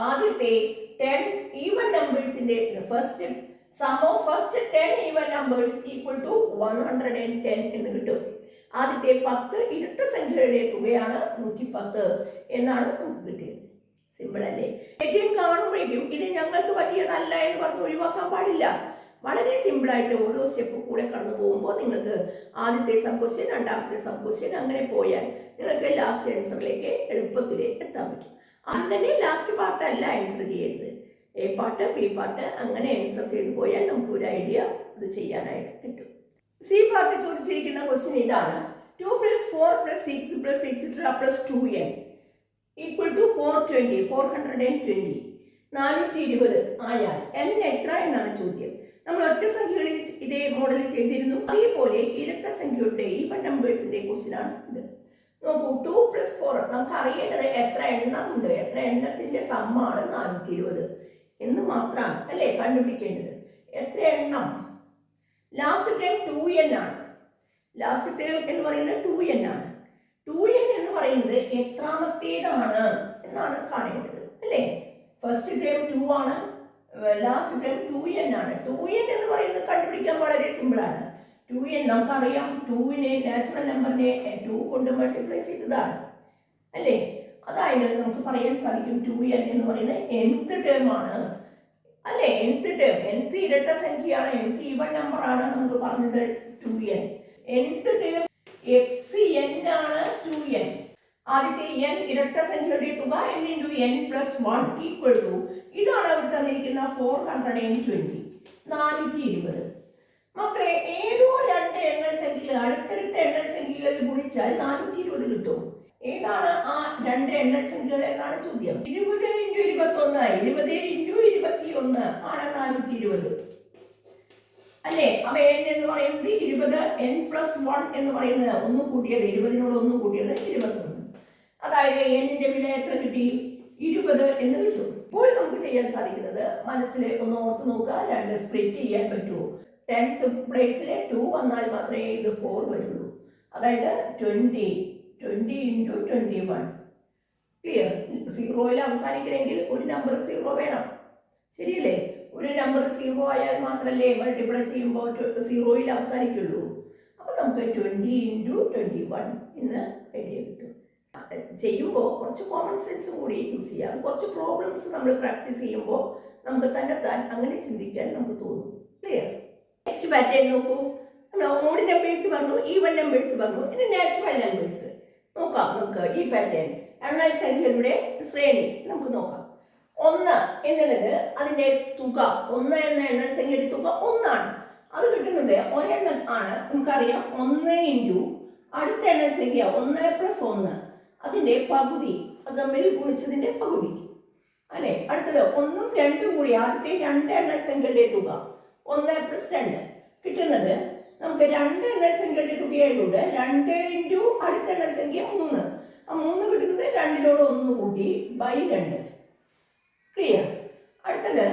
[SPEAKER 1] ആദ്യത്തെ 10 ഈവൻ നമ്പേഴ്സിന്റെ first sum of first 10 even numbers = 110 എന്ന് കിട്ടും. ആദ്യത്തെ 10 ഇരട്ട സംഖ്യയുടെ തുകയാണ് 110 എന്നാണ് നമുക്ക് കിട്ടിയത്. സിമ്പിൾ അല്ലേ? ഏറ്റവും കാണുമ്പോഴേക്കും ഇത് ഞങ്ങൾക്ക് പറ്റിയതല്ല എന്ന് പറഞ്ഞ് ഒഴിവാക്കാൻ പാടില്ല. വളരെ സിമ്പിളായിട്ട് ഓരോ സ്റ്റെപ്പ് കൂടെ കടന്നു പോകുമ്പോൾ നിങ്ങൾക്ക് ആദ്യത്തെ സം ക്വസ്റ്റ്യൻ, രണ്ടാമത്തെ സം ക്വസ്റ്റ്യൻ, അങ്ങനെ പോയാൽ നിങ്ങൾക്ക് ലാസ്റ്റ് ആൻസറിലേക്ക് എളുപ്പത്തിൽ എത്താൻ പറ്റും. അങ്ങനെ ലാസ്റ്റ് പാർട്ടല്ല ആൻസർ ചെയ്യരുത്, എ പാർട്ട്, ബി പാർട്ട്, അങ്ങനെ ആൻസർ ചെയ്തു പോയാൽ നമുക്ക് ഒരു ഐഡിയ ഇത് ചെയ്യാനായിട്ട് കിട്ടും. സി പാർട്ട് ചോദിച്ചിരിക്കുന്ന ക്വസ്റ്റ്യൻ ഇതാണ്: 2 + 4 + 6 + etc. + 2n = 420, 420, 420 ആയാൽ n എത്ര എന്നാണ് ചോദ്യം. നമ്മൾ ഒറ്റ സംഖ്യകളിൽ ഇതേ മോഡൽ ചെയ്തിരുന്നു. അതേപോലെ ഇരട്ട സംഖ്യയുടെ ഈവൻ നമ്പേഴ്സിന്റെ ക്വസ്റ്റ്യൻ ആണ് ഇത്. നോക്കൂ, 2 + 4 നമുക്ക് അറിയേണ്ടത് എത്ര എണ്ണം ഉണ്ട്, എത്ര എണ്ണത്തിന്റെ സമ്മാണ് 420 എന്ന് മാത്രമാണ് അല്ലേ കണ്ടുപിടിക്കേണ്ടത്. എത്ര എണ്ണം? ലാസ്റ്റ് ടൈം 2n ആണ്. ലാസ്റ്റ് ടൈം എന്ന് പറയുന്നത് 2n ആണ്. 2n എന്ന് പറയുന്നത് എത്രാമത്തേതാണ് എന്നാണ് കാണേണ്ടത് അല്ലേ? ഫസ്റ്റ് ടൈം 2 ആണ്, ലാസ്റ്റ് ടൈം 2n ആണ്. 2n എന്ന് പറയുന്നത് കണ്ടുപിടിക്കാൻ വളരെ സിമ്പിൾ ആണ്. 2n നമുക്കറിയാം, 2നെ നാച്ചുറൽ നമ്പറിനെ 2 കൊണ്ട് മൾട്ടിപ്ലൈ ചെയ്തതാണ് അല്ലേ? അതായത് നമുക്ക് പറയാൻ സാധിക്കും 2n എന്ന് പറയുന്നത് nth ടേം ആണ് അല്ലേ? nth ടേം, nth ഇരട്ട സംഖ്യയാണ്, nth ഈവൻ നമ്പർ ആണ് നമുക്ക് പറഞ്ഞത് 2n. nth ടേം xn ആണ് 2n. ആദ്യത്തെ n ഇരട്ട സംഖ്യയുടെ തുക n × n + 1 ഇതാണ് അവിടെ തന്നിരിക്കുന്ന 420, 420. മക്കളെ, ഏതോ രണ്ട് എണ്ണസംഖ്യകൾ അടുത്തടുത്ത എണ്ണസംഖ്യകൾ ഗുണിച്ചാൽ 420 കിട്ടും. ഏതാണ് ആ രണ്ട് എണ്ണസംഖ്യകൾ എന്നാണ് ചോദ്യം. 20 × 21, 20 × 21 ആണ് 420 അല്ലേ? അപ്പൊ n എന്ന് പറയുന്നത് 20, n + 1 എന്ന് പറയുന്നത് ഒന്ന് കൂട്ടിയത് 20നോട് ഒന്ന് കൂട്ടിയത് 21. അതായത് n-ന്റെ വില എത്ര കിട്ടി? 20 എന്ന് കിട്ടും. ഇപ്പോൾ നമുക്ക് ചെയ്യാൻ സാധിക്കുന്നത് മനസ്സിൽ ഒന്ന് ഓർത്ത് നോക്കുക, രണ്ട് സ്പ്ലിറ്റ് ചെയ്യാൻ പറ്റുമോ? 10th പ്ലേസിലെ 2 വന്നാൽ മാത്രമേ ഇത് 4 വരുള്ളൂ. അതായത് 20 × 21. ക്ലിയർ? 0യിൽ അവസാനിക്കണമെങ്കിൽ ഒരു നമ്പർ 0 വേണം, ശരിയല്ലേ? ഒരു നമ്പർ 0 ആയാൽ മാത്രമല്ലേ മൾട്ടിപ്ലൈ ചെയ്യുമ്പോൾ 0യിൽ അവസാനിക്കുള്ളൂ. അപ്പൊ നമുക്ക് 20 × 21 എന്ന് ഐഡിയ കിട്ടും. ചെയ്യുമ്പോൾ കുറച്ച് കോമൺ സെൻസ് കൂടി യൂസ് ചെയ്യുക. അത് കുറച്ച് പ്രോബ്ലംസ് നമ്മൾ പ്രാക്ടീസ് ചെയ്യുമ്പോൾ നമുക്ക് തന്നെത്താൻ അങ്ങനെ ചിന്തിക്കാൻ നമുക്ക് തോന്നും. ക്ലിയർ? നെക്സ്റ്റ് പാറ്റേൺ നോക്കൂ. നമ്മൾ ഓഡ് നമ്പേഴ്സ് പറഞ്ഞു, ഈവൻ നമ്പേഴ്സ് പറഞ്ഞു, ഇനി നാച്ചുറൽ നമ്പേഴ്സ് നോക്കാം. നമുക്ക് ഈ പാറ്റേൺ എണ്ണൽ സംഖ്യകളുടെ ശ്രേണി നമുക്ക് നോക്കാം. 1 എന്നുള്ളത് അതിന്റെ തുക, 1 എന്ന എണ്ണൽ സംഖ്യയുടെ തുക 1 ആണ്. അത് കിട്ടുന്നത് ഒരെണ്ണം ആണ്. നമുക്കറിയാം 1 × അടുത്ത എണ്ണൽ സംഖ്യ 1 + 1 അതിന്റെ പകുതി, അത് തമ്മിൽ ഗുണിച്ചതിന്റെ പകുതി അല്ലെ? അടുത്തത് 1ഉം 2ഉം കൂടി ആദ്യത്തെ രണ്ട് എണ്ണൽ സംഖ്യകളുടെ തുക 1 + 2 കിട്ടുന്നത് നമുക്ക് രണ്ട് എണ്ണൽ സംഖ്യകളുടെ തുകയായതുകൊണ്ട് 2 × അടുത്ത എണ്ണൽ സംഖ്യ 3. ആ 3 കിട്ടുന്നത് 2നോട് 1 കൂട്ടി /2. ക്ലിയർ? അടുത്തത്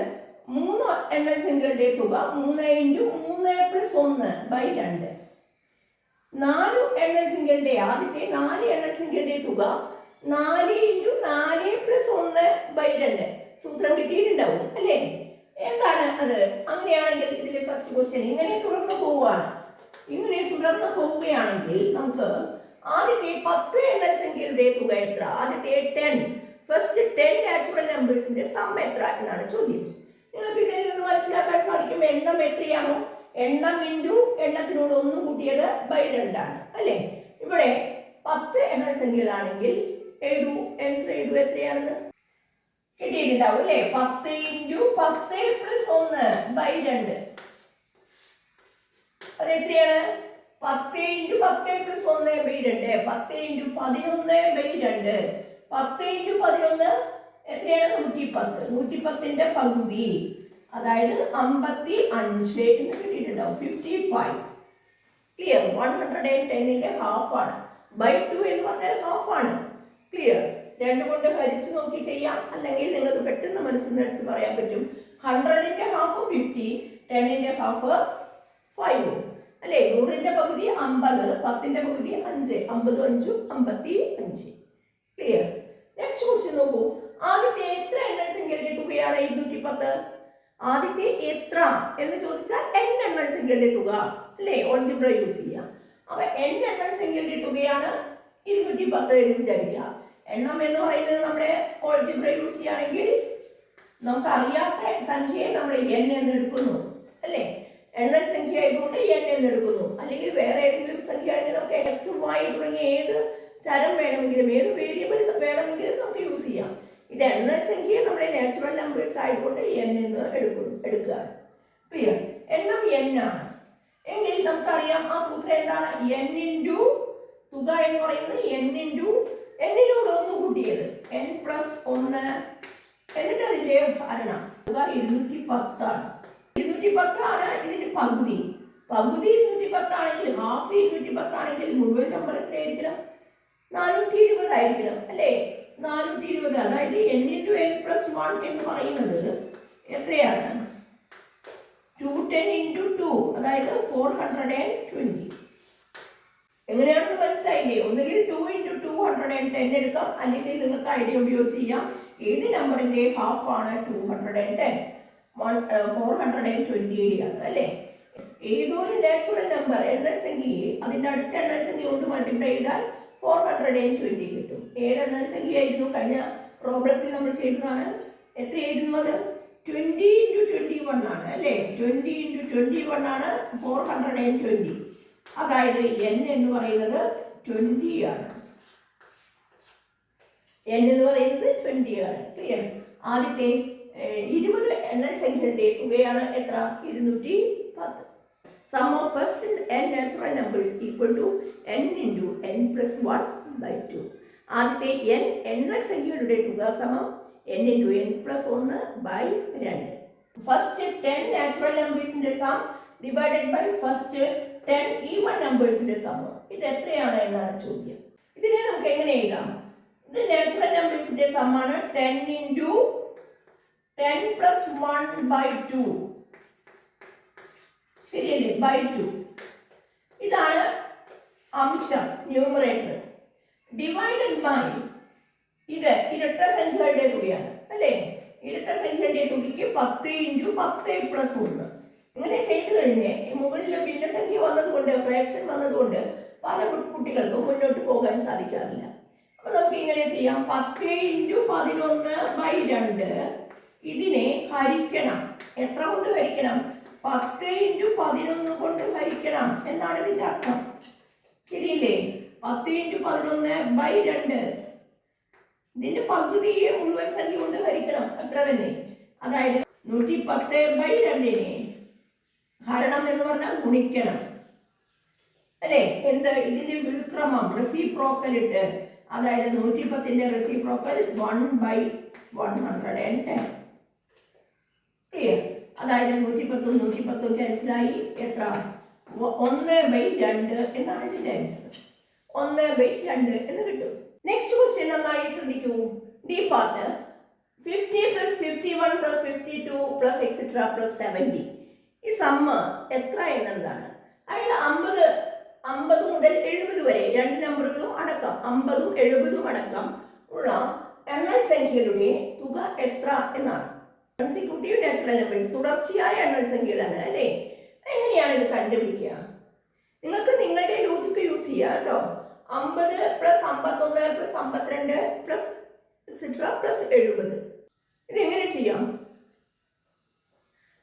[SPEAKER 1] 3 എണ്ണൽ സംഖ്യകളുടെ തുക 3 × 3 + 1 /2. 4 എണ്ണൽ സംഖ്യകളുടെ ആദ്യത്തെ 4 എണ്ണൽ സംഖ്യകളുടെ തുക 4 × 4 + 1 /2. സൂത്രം കിട്ടിയിട്ടുണ്ടാവും അല്ലേ? എന്താണ് അത്? അങ്ങനെയാണെങ്കിൽ ഇതിലെ ഫസ്റ്റ് ക്വസ്റ്റ്യൻ ഇങ്ങനെ തുടർന്ന് പോവുകയാണ്. ഇങ്ങനെ തുടർന്ന് പോവുകയാണെങ്കിൽ നമുക്ക് ആദ്യത്തെ 10 എണ്ണൽ സംഖ്യകളുടെ തുക എത്ര? ആദ്യത്തെ 10, ഫസ്റ്റ് 10 നാച്ചുറൽ നമ്പേഴ്സിന്റെ സം എത്ര എന്നാണ് ചോദ്യം. നിങ്ങൾക്ക് ഇതിൽ നിന്ന് മനസ്സിലാക്കാൻ സാധിക്കും എണ്ണം എത്രയാണോ? എണ്ണം × എണ്ണത്തിനോട് 1 കൂട്ടിയത് /2 ആണ് അല്ലേ? ഇവിടെ 10 എണ്ണൽ സംഖ്യകളാണെങ്കിൽ ആൻസർ എഴുതൂ എത്രയാണെന്ന് കിട്ടിയിട്ടുണ്ടാവും അല്ലേ? 10 × 10 + 1 /2. അത് എത്രയാണ്? 10 × 10 + 1 /2. 10 × 11 /2. 10 × 11 എത്രയാണ്? 110. 110ന്റെ പകുതി, അതായത് 55 എന്ന് കിട്ടിയിട്ടുണ്ടാവും. 55. ക്ലിയർ? 110ന്റെ ഹാഫ് ആണ്. /2 എന്ന് പറഞ്ഞാൽ ഹാഫ് ആണ്. ക്ലിയർ? 2 കൊണ്ട് ഹരിച്ചു നോക്കി ചെയ്യാം, അല്ലെങ്കിൽ നിങ്ങൾക്ക് പെട്ടെന്ന് മനസ്സിനെടുത്ത് പറയാൻ പറ്റും. 100ന്റെ ഹാഫ് 50, 10ന്റെ ഹാഫ് 5 അല്ലേ. 100ന്റെ പകുതി 50, 10ന്റെ പകുതി 5, 50 5 55. ക്ലിയർ? നെക്സ്റ്റ് ക്വസ്റ്റ്യൻ നോക്കൂ. ആദ്യത്തെ എത്ര എണ്ണൽ സംഖ്യകളുടെ തുകയാണ് 210? ആദ്യത്തെ എത്ര എന്ന് ചോദിച്ചാൽ n എണ്ണൽ സംഖ്യകളുടെ തുക അല്ലേ, ഓൾജിബ്ര യൂസ് ചെയ്യാം. അപ്പൊ n എണ്ണൽ സംഖ്യകളുടെ തുകയാണ് 210 എന്ന് വിചാരിക്കുക. എണ്ണം എന്ന് പറയുന്നത് നമ്മുടെ ഓൾജിബ്ര യൂസ് ചെയ്യുകയാണെങ്കിൽ നമുക്ക് അറിയാത്ത സംഖ്യയെ നമ്മൾ n എന്ന് എടുക്കുന്നു അല്ലേ. എണ്ണൽ സംഖ്യ ആയതുകൊണ്ട് n എന്ന് എടുക്കുന്നു. അല്ലെങ്കിൽ വേറെ ഏതെങ്കിലും സംഖ്യ ആണെങ്കിൽ നമുക്ക് x y തുടങ്ങിയ ഏത് ചരം വേണമെങ്കിലും ഏത് വേരിയബിൾ വേണമെങ്കിലും നമുക്ക് യൂസ് ചെയ്യാം. ഇത് എണ്ണൽ സംഖ്യയെ നമ്മുടെ നാച്ചുറൽ നമ്പേഴ്സ് ആയതുകൊണ്ട് n എന്ന് എടുക്കുകയാണ്. ക്ലിയർ? എണ്ണം n ആണ് എങ്കിൽ നമുക്കറിയാം ആ സൂത്രം എന്താണ്. n ഇൻറ്റു തുക എന്ന് പറയുന്നത് n ഇൻറ്റു എന്നോട് 1 കൂട്ടിയത് n പ്ലസ് 1 എന്നിട്ട് അതിന്റെ ഹരണം. തുക 210 ആണ്. 210 ആണ് ഇതിന്റെ പകുതി. 210 ആണെങ്കിൽ ഹാഫ് 210 ആണെങ്കിൽ മുഴുവൻ നമ്പർ എത്രയായിരിക്കണം? 420 ആയിരിക്കണം അല്ലേ. 420 അതായത് n ഇൻറ്റു n പ്ലസ് 1 എന്ന് പറയുന്നത് എത്രയാണ്? 210 ഇൻറ്റു 2 അതായത് 420. എങ്ങനെയാണെന്ന് മനസ്സിലായില്ലേ? ഒന്നുകിൽ 2 ഇൻറ്റു 210 എടുക്കാം, അല്ലെങ്കിൽ നിങ്ങൾക്ക് ഐഡിയ ഉപയോഗിച്ച് ചെയ്യാം. ഏത് നമ്പറിന്റെ ഹാഫ് ആണ് 210? 420 ആണ് അല്ലേ. ഏതോ ഒരു നാച്ചുറൽ നമ്പർ എണ്ണൽ സംഖ്യയെ അതിന്റെ അടുത്ത എണ്ണൽ സംഖ്യ കൊണ്ട് മൾട്ടിപ്ലൈ ചെയ്താൽ 420 കിട്ടും. ഏത് എണ്ണൽ സംഖ്യയായിരുന്നു? കഴിഞ്ഞ പ്രോബ്ലത്തിൽ നമ്മൾ ചെയ്തതാണ്. എത്രയായിരുന്നു അത്? 20 ഇൻറ്റു 21 ആണ് അല്ലേ. 20 ഇൻറ്റു 21 ആണ് 420. അതായത് n എന്ന് പറയുന്നത് 20 ആണ്. n എന്ന് പറയുന്നത് 20 ആണ്. ക്ലിയർ? ആദ്യത്തെ 20 എണ്ണൽ സംഖ്യകളുടെ തുകയാണ് എത്ര? 210. Sum of first n natural numbers equal to n into n plus 1 by 2. ആദ്യത്തെ n എണ്ണൽ സംഖ്യകളുടെ തുക സമം n into n plus 1 by 2. First 10 natural numbers in the sum divided by first 10 even numbers in the sum. ഇത് എത്രയാണ് എന്നാണ് ചോദ്യം. ഇതിനെ നമുക്ക് എങ്ങനെ എഴുതാം? ഇത് നാച്ചുറൽ നമ്പേഴ്സിന്റെ സം ആണ്. 10 into 10 plus 1 by 2. ശരിയല്ലേ? by 2. ഇതാണ് അംശം, ന്യൂമറേറ്റർ. ഡിവൈഡഡ് ബൈ ഇത് ഇരട്ട സംഖ്യകളുടെ തുകയാണ് അല്ലേ. ഇരട്ട സംഖ്യകളുടെ തുകയ്ക്ക് 10 ഇൻറ്റു 10 പ്ലസ് 1. ഇങ്ങനെ ചെയ്തു കഴിഞ്ഞ് മുകളിൽ ഭിന്നസംഖ്യ വന്നതുകൊണ്ട്, ഫ്രാക്ഷൻ വന്നതുകൊണ്ട് പല കുട്ടികൾക്കും മുന്നോട്ട് പോകാൻ സാധിക്കാറില്ല. അപ്പൊ നമുക്ക് ഇങ്ങനെ ചെയ്യാം. 10 ഇൻറ്റു 11 ബൈ 2 ഇതിനെ ഹരിക്കണം. എത്ര കൊണ്ട് ഹരിക്കണം? 10 ഇൻറ്റു 11 കൊണ്ട് ഹരിക്കണം എന്നാണ് ഇതിന്റെ അർത്ഥം. ശരിയല്ലേ? 10 ഇൻറ്റു 11 ബൈ 2 ഇതിന്റെ പകുതിയെ മുഴുവൻ സംഖ്യ കൊണ്ട് ഹരിക്കണം. അത്ര തന്നെ. അതായത് 110 ബൈ 2നെ ഹരണം എന്ന് പറഞ്ഞാൽ ഗുണിക്കണം അല്ലേ. എന്ത്? ഇതിന്റെ വ്യുൽക്രമം റെസിപ്രോക്കൽ ഇട്ട്, അതായത് 110ന്റെ റെസിപ്രോക്കൽ 1 ബൈ 110. ക്ലിയർ? അതായത് 110 110 ക്യാൻസലായി എത്ര? 1 ബൈ 2 എന്നാണ് ഇതിന്റെ ആൻസർ. 1 ബൈ 2 എന്ന് കിട്ടും. നെക്സ്റ്റ് ക്വസ്റ്റ്യൻ നന്നായി ശ്രദ്ധിക്കൂ. D part 50 plus 51 plus 52 plus etcetera plus 70. ഈ സമ്മ എത്ര എന്നതാണ്. അതായത് 50 മുതൽ 70 വരെ രണ്ട് നമ്പറുകളും അടക്കം 50ഉം 70ഉം അടക്കം ഉള്ള എണ്ണൽ സംഖ്യകളുടെ തുക എത്ര എന്നാണ്. കൺസിക്യൂട്ടീവ് നാച്ചുറൽ നമ്പേഴ്സ്, തുടർച്ചയായ എണ്ണൽ സംഖ്യകളാണ് അല്ലേ. എങ്ങനെയാണ് ഇത് കണ്ടുപിടിക്കുക? നിങ്ങൾക്ക് നിങ്ങളുടെ ലോജിക്ക് യൂസ് ചെയ്യുക കേട്ടോ. 50 plus 51 plus 52 plus etcetera plus 70. ഇതെങ്ങനെ ചെയ്യാം?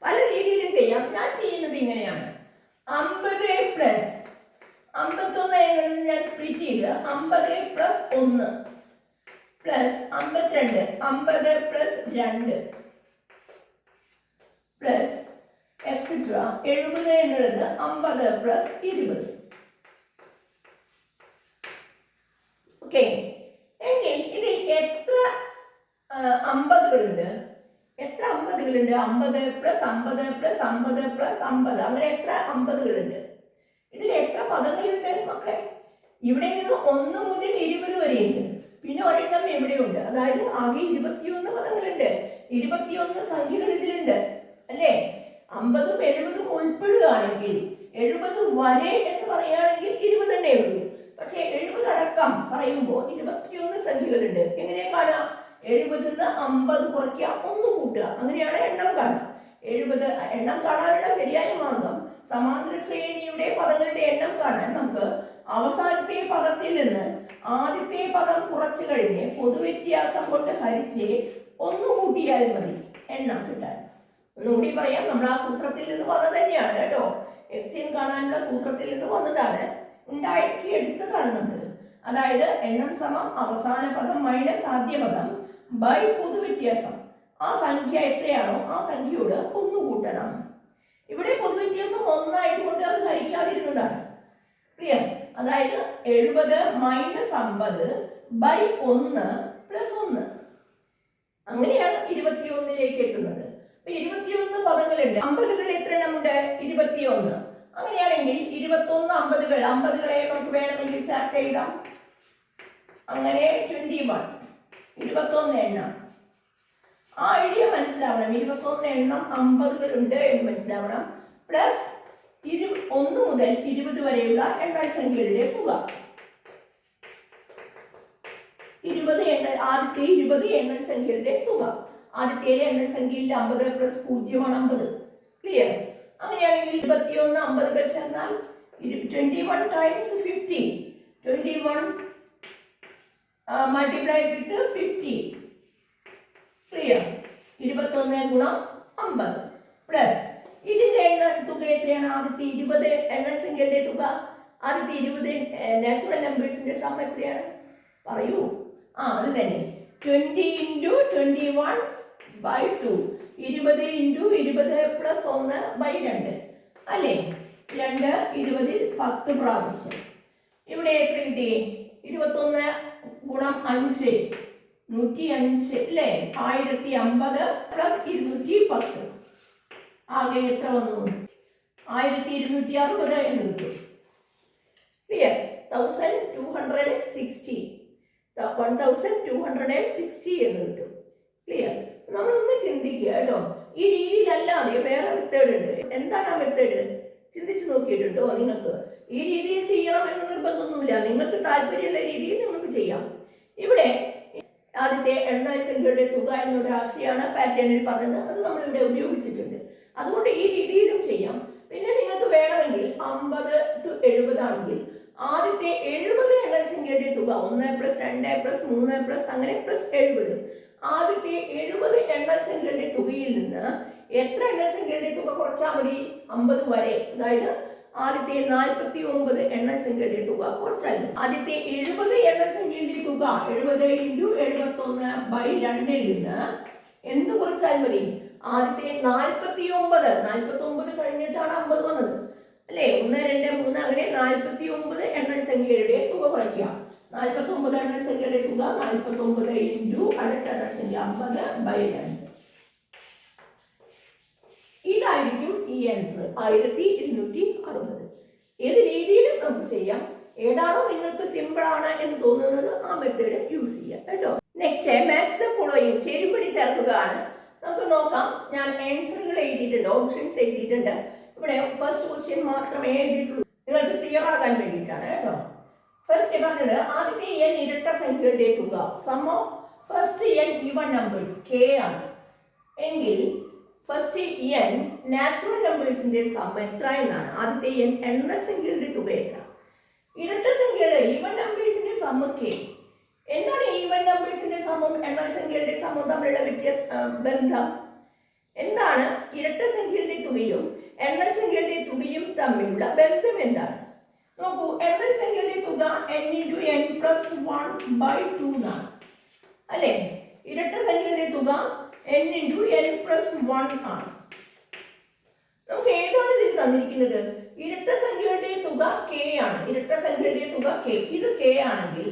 [SPEAKER 1] പല രീതിയിലും ചെയ്യാം. ഞാൻ ചെയ്യുന്നത് ഇങ്ങനെയാണ്. 50 പ്ലസ് 51 എന്നത് ഞാൻ സ്പ്ലിറ്റ് ചെയ്ത് 50 plus 1 plus 52, 50 plus 2 plus etcetera 70 എന്നുള്ളത് 50 പ്ലസ് 20. ഓക്കെ. എങ്കിൽ ഇതിൽ എത്ര 50കളുണ്ട്? എത്ര 50കളുണ്ട്? 50 പ്ലസ് 50 പ്ലസ് 50 പ്ലസ് 50, അങ്ങനെ എത്ര 50കളുണ്ട്? ഇതിൽ എത്ര പദങ്ങളുണ്ട് മക്കളെ? ഇവിടെ നിന്ന് 1 മുതൽ 20 വരെയുണ്ട്. പിന്നെ ഒരെണ്ണം എവിടെയുണ്ട്, അതായത് ആകെ 21 പദങ്ങളുണ്ട്, 21 സംഖ്യകൾ ഇതിലുണ്ട് അല്ലേ. 50ഉം 70ഉം ഉൾപ്പെടുകയാണെങ്കിൽ 70 വരെ എന്ന് പറയുകയാണെങ്കിൽ 20 തന്നെ ഉള്ളൂ. പക്ഷെ 70 അടക്കം പറയുമ്പോൾ 21 സംഖ്യകളുണ്ട്. എങ്ങനെ കാണാം? 70ന്ന് 50 കുറയ്ക്കുക, 1 കൂട്ടുക, അങ്ങനെയാണ് എണ്ണം കാണുക. 70 എണ്ണം കാണാനുള്ള ശരിയായ മാർഗം സമാന്തര ശ്രേണിയുടെ പദങ്ങളുടെ എണ്ണം കാണാൻ നമുക്ക് അവസാനത്തെ പദത്തിൽ നിന്ന് ആദ്യത്തെ പദം കുറച്ചു കഴിഞ്ഞ് പൊതുവ്യത്യാസം കൊണ്ട് ഹരിച്ച് 1 കൂട്ടിയാൽ മതി എണ്ണം കിട്ടാൻ. ഒന്നുകൂടി പറയാം, നമ്മൾ ആ സൂത്രത്തിൽ നിന്ന് വന്നത് തന്നെയാണ് കേട്ടോ. എക്സിൻ കാണാനുള്ള സൂത്രത്തിൽ നിന്ന് വന്നതാണ്, ഉണ്ടാക്കി എടുത്തതാണ് നമ്മൾ. അതായത് എണ്ണം സമം അവസാന പദം മൈനസ് ആദ്യ പദം ബൈ പൊതുവ്യത്യാസം. ആ സംഖ്യ എത്രയാണോ ആ സംഖ്യയോട് 1 കൂട്ടണം. ഇവിടെ പൊതുവ്യത്യാസം 1 ആയതുകൊണ്ട് അത് ഹരിക്കാതിരുന്നതാണ്. ക്ലിയർ? അതായത് 70 മൈനസ് 50 ബൈ 1 പ്ലസ് 1. അങ്ങനെയാണ് 21ലേക്ക് എത്തുന്നത്. 21 പദങ്ങളുണ്ട്. 50കൾ എത്ര എണ്ണമുണ്ട്? 21. അങ്ങനെയാണെങ്കിൽ 21 50കളെ നമുക്ക് വേണമെങ്കിൽ ചാർട്ട് എഴുതാം. അങ്ങനെ 21 21 എണ്ണം. ആ ഐഡിയ മനസ്സിലാവണം. 21 എണ്ണം 50കൾ ഉണ്ട് എന്ന് മനസ്സിലാവണം. പ്ലസ് 1 മുതൽ 20 വരെയുള്ള എണ്ണൽ സംഖ്യകളുടെ തുക. 20 എണ്ണൽ സംഖ്യകളുടെ തുക. ആദ്യത്തെ എണ്ണൽ സംഖ്യയിൽ 50 പ്ലസ് 0 ആണ് 50. ക്ലിയർ? അങ്ങനെയാണെങ്കിൽ 21 50കൾ ചേർന്നാൽ 21 ടൈംസ് 50. 21 multiplied with 50. ക്ലിയർ? 21 ഗുണം 50 പ്ലസ് ഇതിന്റെ എണ്ണ തുക എത്രയാണ്? ആദ്യത്തെ 20 എണ്ണൽ സംഖ്യകളുടെ തുക. ആദ്യത്തെ 20 നാച്ചുറൽ നമ്പേഴ്സിന്റെ സം എത്രയാണ്? പറയൂ. അത് തന്നെ 20 × 21 by 2. 20 × 20 പ്ലസ് 1 by 2 അല്ലേ. 2 20ൽ 10 പ്രാവശ്യം. ഇവിടെ എത്ര കിട്ടി? 21 ഗുണം 5 105 അല്ലേ. 1050 പ്ലസ് 210 ആകെ എത്ര വന്നു? 1260 എന്ന് കിട്ടും. ക്ലിയർ? 1260 എന്ന് കിട്ടും. ക്ലിയർ? നമ്മളൊന്ന് ചിന്തിക്കുക കേട്ടോ. ഈ രീതിയിലല്ലാതെ വേറെ മെത്തേഡ് ഉണ്ട്. എന്താണ് ആ മെത്തേഡ്? ചിന്തിച്ചു നോക്കിയിട്ടുണ്ടോ നിങ്ങൾക്ക്? ഈ രീതിയിൽ ചെയ്യണം എന്ന് നിർബന്ധമൊന്നുമില്ല. നിങ്ങൾക്ക് താല്പര്യമുള്ള രീതിയിൽ നിങ്ങൾക്ക് ചെയ്യാം. ഇവിടെ ആദ്യത്തെ എണ്ണൽ സംഖ്യകളുടെ തുക എന്നൊരു ആശയമാണ് പാറ്റേണിൽ പറഞ്ഞത്. അത് നമ്മളിവിടെ ഉപയോഗിച്ചിട്ടുണ്ട്. അതുകൊണ്ട് ഈ രീതിയിലും ചെയ്യാം. പിന്നെ നിങ്ങൾക്ക് വേണമെങ്കിൽ 50 to 70 ആണെങ്കിൽ ആദ്യത്തെ 70 എണ്ണൽ സംഖ്യയുടെ തുക 1 പ്ലസ് 2 പ്ലസ് 3 പ്ലസ് അങ്ങനെ പ്ലസ് 70. ആദ്യത്തെ 70 എണ്ണൽ സംഖ്യകളുടെ തുകയിൽ നിന്ന് എത്ര എണ്ണൽ സംഖ്യകളുടെ തുക കുറച്ചാൽ മതി? 50 വരെ. അതായത് ആദ്യത്തെ 49 എണ്ണൽ സംഖ്യയുടെ തുക കുറച്ചാൽ മതി. ആദ്യത്തെ 70 എണ്ണൽ സംഖ്യയുടെ തുക 70 × 71 ബൈ 2ൽ നിന്ന് എന്ത് കുറച്ചാൽ മതി? ആദ്യത്തെ 49 കഴിഞ്ഞിട്ടാണ് 50 വന്നത് അല്ലേ. 1 2 3 അങ്ങനെ 49 എണ്ണൽ സംഖ്യയുടെ തുക കുറയ്ക്കുക. 49 എണ്ണൽ സംഖ്യയുടെ തുക 49 × അടുത്ത എണ്ണൽ സംഖ്യ 50 ബൈ 2. ഇതായിരിക്കും ഈ ആൻസർ 1260. ഏത് രീതിയിലും നമുക്ക് ചെയ്യാം. ഏതാണോ നിങ്ങൾക്ക് സിമ്പിൾ ആണ് എന്ന് തോന്നുന്നത് ആ മെത്തേഡ് യൂസ് ചെയ്യാം കേട്ടോ. നെക്സ്റ്റ് മാച്ച് ദ ഫോളോയിങ്, ചേരുംപടി ചേർക്കുകയാണ്. നമുക്ക് നോക്കാം. ഞാൻ ആൻസറുകൾ എഴുതിയിട്ടുണ്ട്, ഓപ്ഷൻസ് എഴുതിയിട്ടുണ്ട്. ഇവിടെ ഫസ്റ്റ് ക്വസ്റ്റ്യൻ മാത്രമേ എഴുതിയിട്ടുള്ളൂ, നിങ്ങൾക്ക് ക്ലിയർ ആകാൻ വേണ്ടിയിട്ടാണ് കേട്ടോ. ഫസ്റ്റ് പറഞ്ഞത് ആദ്യത്തെ n ഇരട്ട സംഖ്യകളുടെ തുക sum of first n even numbers k ആണ് എങ്കിൽ ഫസ്റ്റ് n നാച്ചുറൽ നമ്പേഴ്സിന്റെ സം എത്ര എന്നാണ്. ആദ്യത്തെ n എണ്ണൽ സംഖ്യകളുടെ തുക എത്ര? ഇരട്ട സംഖ്യകളുടെ ഈവൻ നമ്പേഴ്സിന്റെ സം k. എന്താണ് ഈവൻ നമ്പേഴ്സിന്റെ സമം എണ്ണൽ സംഖ്യകളുടെ സമം തമ്മിലുള്ള ബന്ധം? എന്താണ് ഇരട്ട സംഖ്യകളുടെ തുകയും എണ്ണൽ സംഖ്യകളുടെ തുകയും തമ്മിലുള്ള ബന്ധം എന്താണ്? നോക്കൂ, എണ്ണൽ സംഖ്യകളുടെ തുക n × n പ്ലസ് 1 ബൈ 2 എന്നാണ് അല്ലേ. ഇരട്ട സംഖ്യകളുടെ തുക n × n പ്ലസ് 1 ആണ്. നമുക്ക് ഏതാണ് ഇതിൽ തന്നിരിക്കുന്നത്? ഇരട്ട സംഖ്യകളുടെ തുക k ആണ്. ഇരട്ട സംഖ്യകളുടെ തുക k. ഇത് k ആണെങ്കിൽ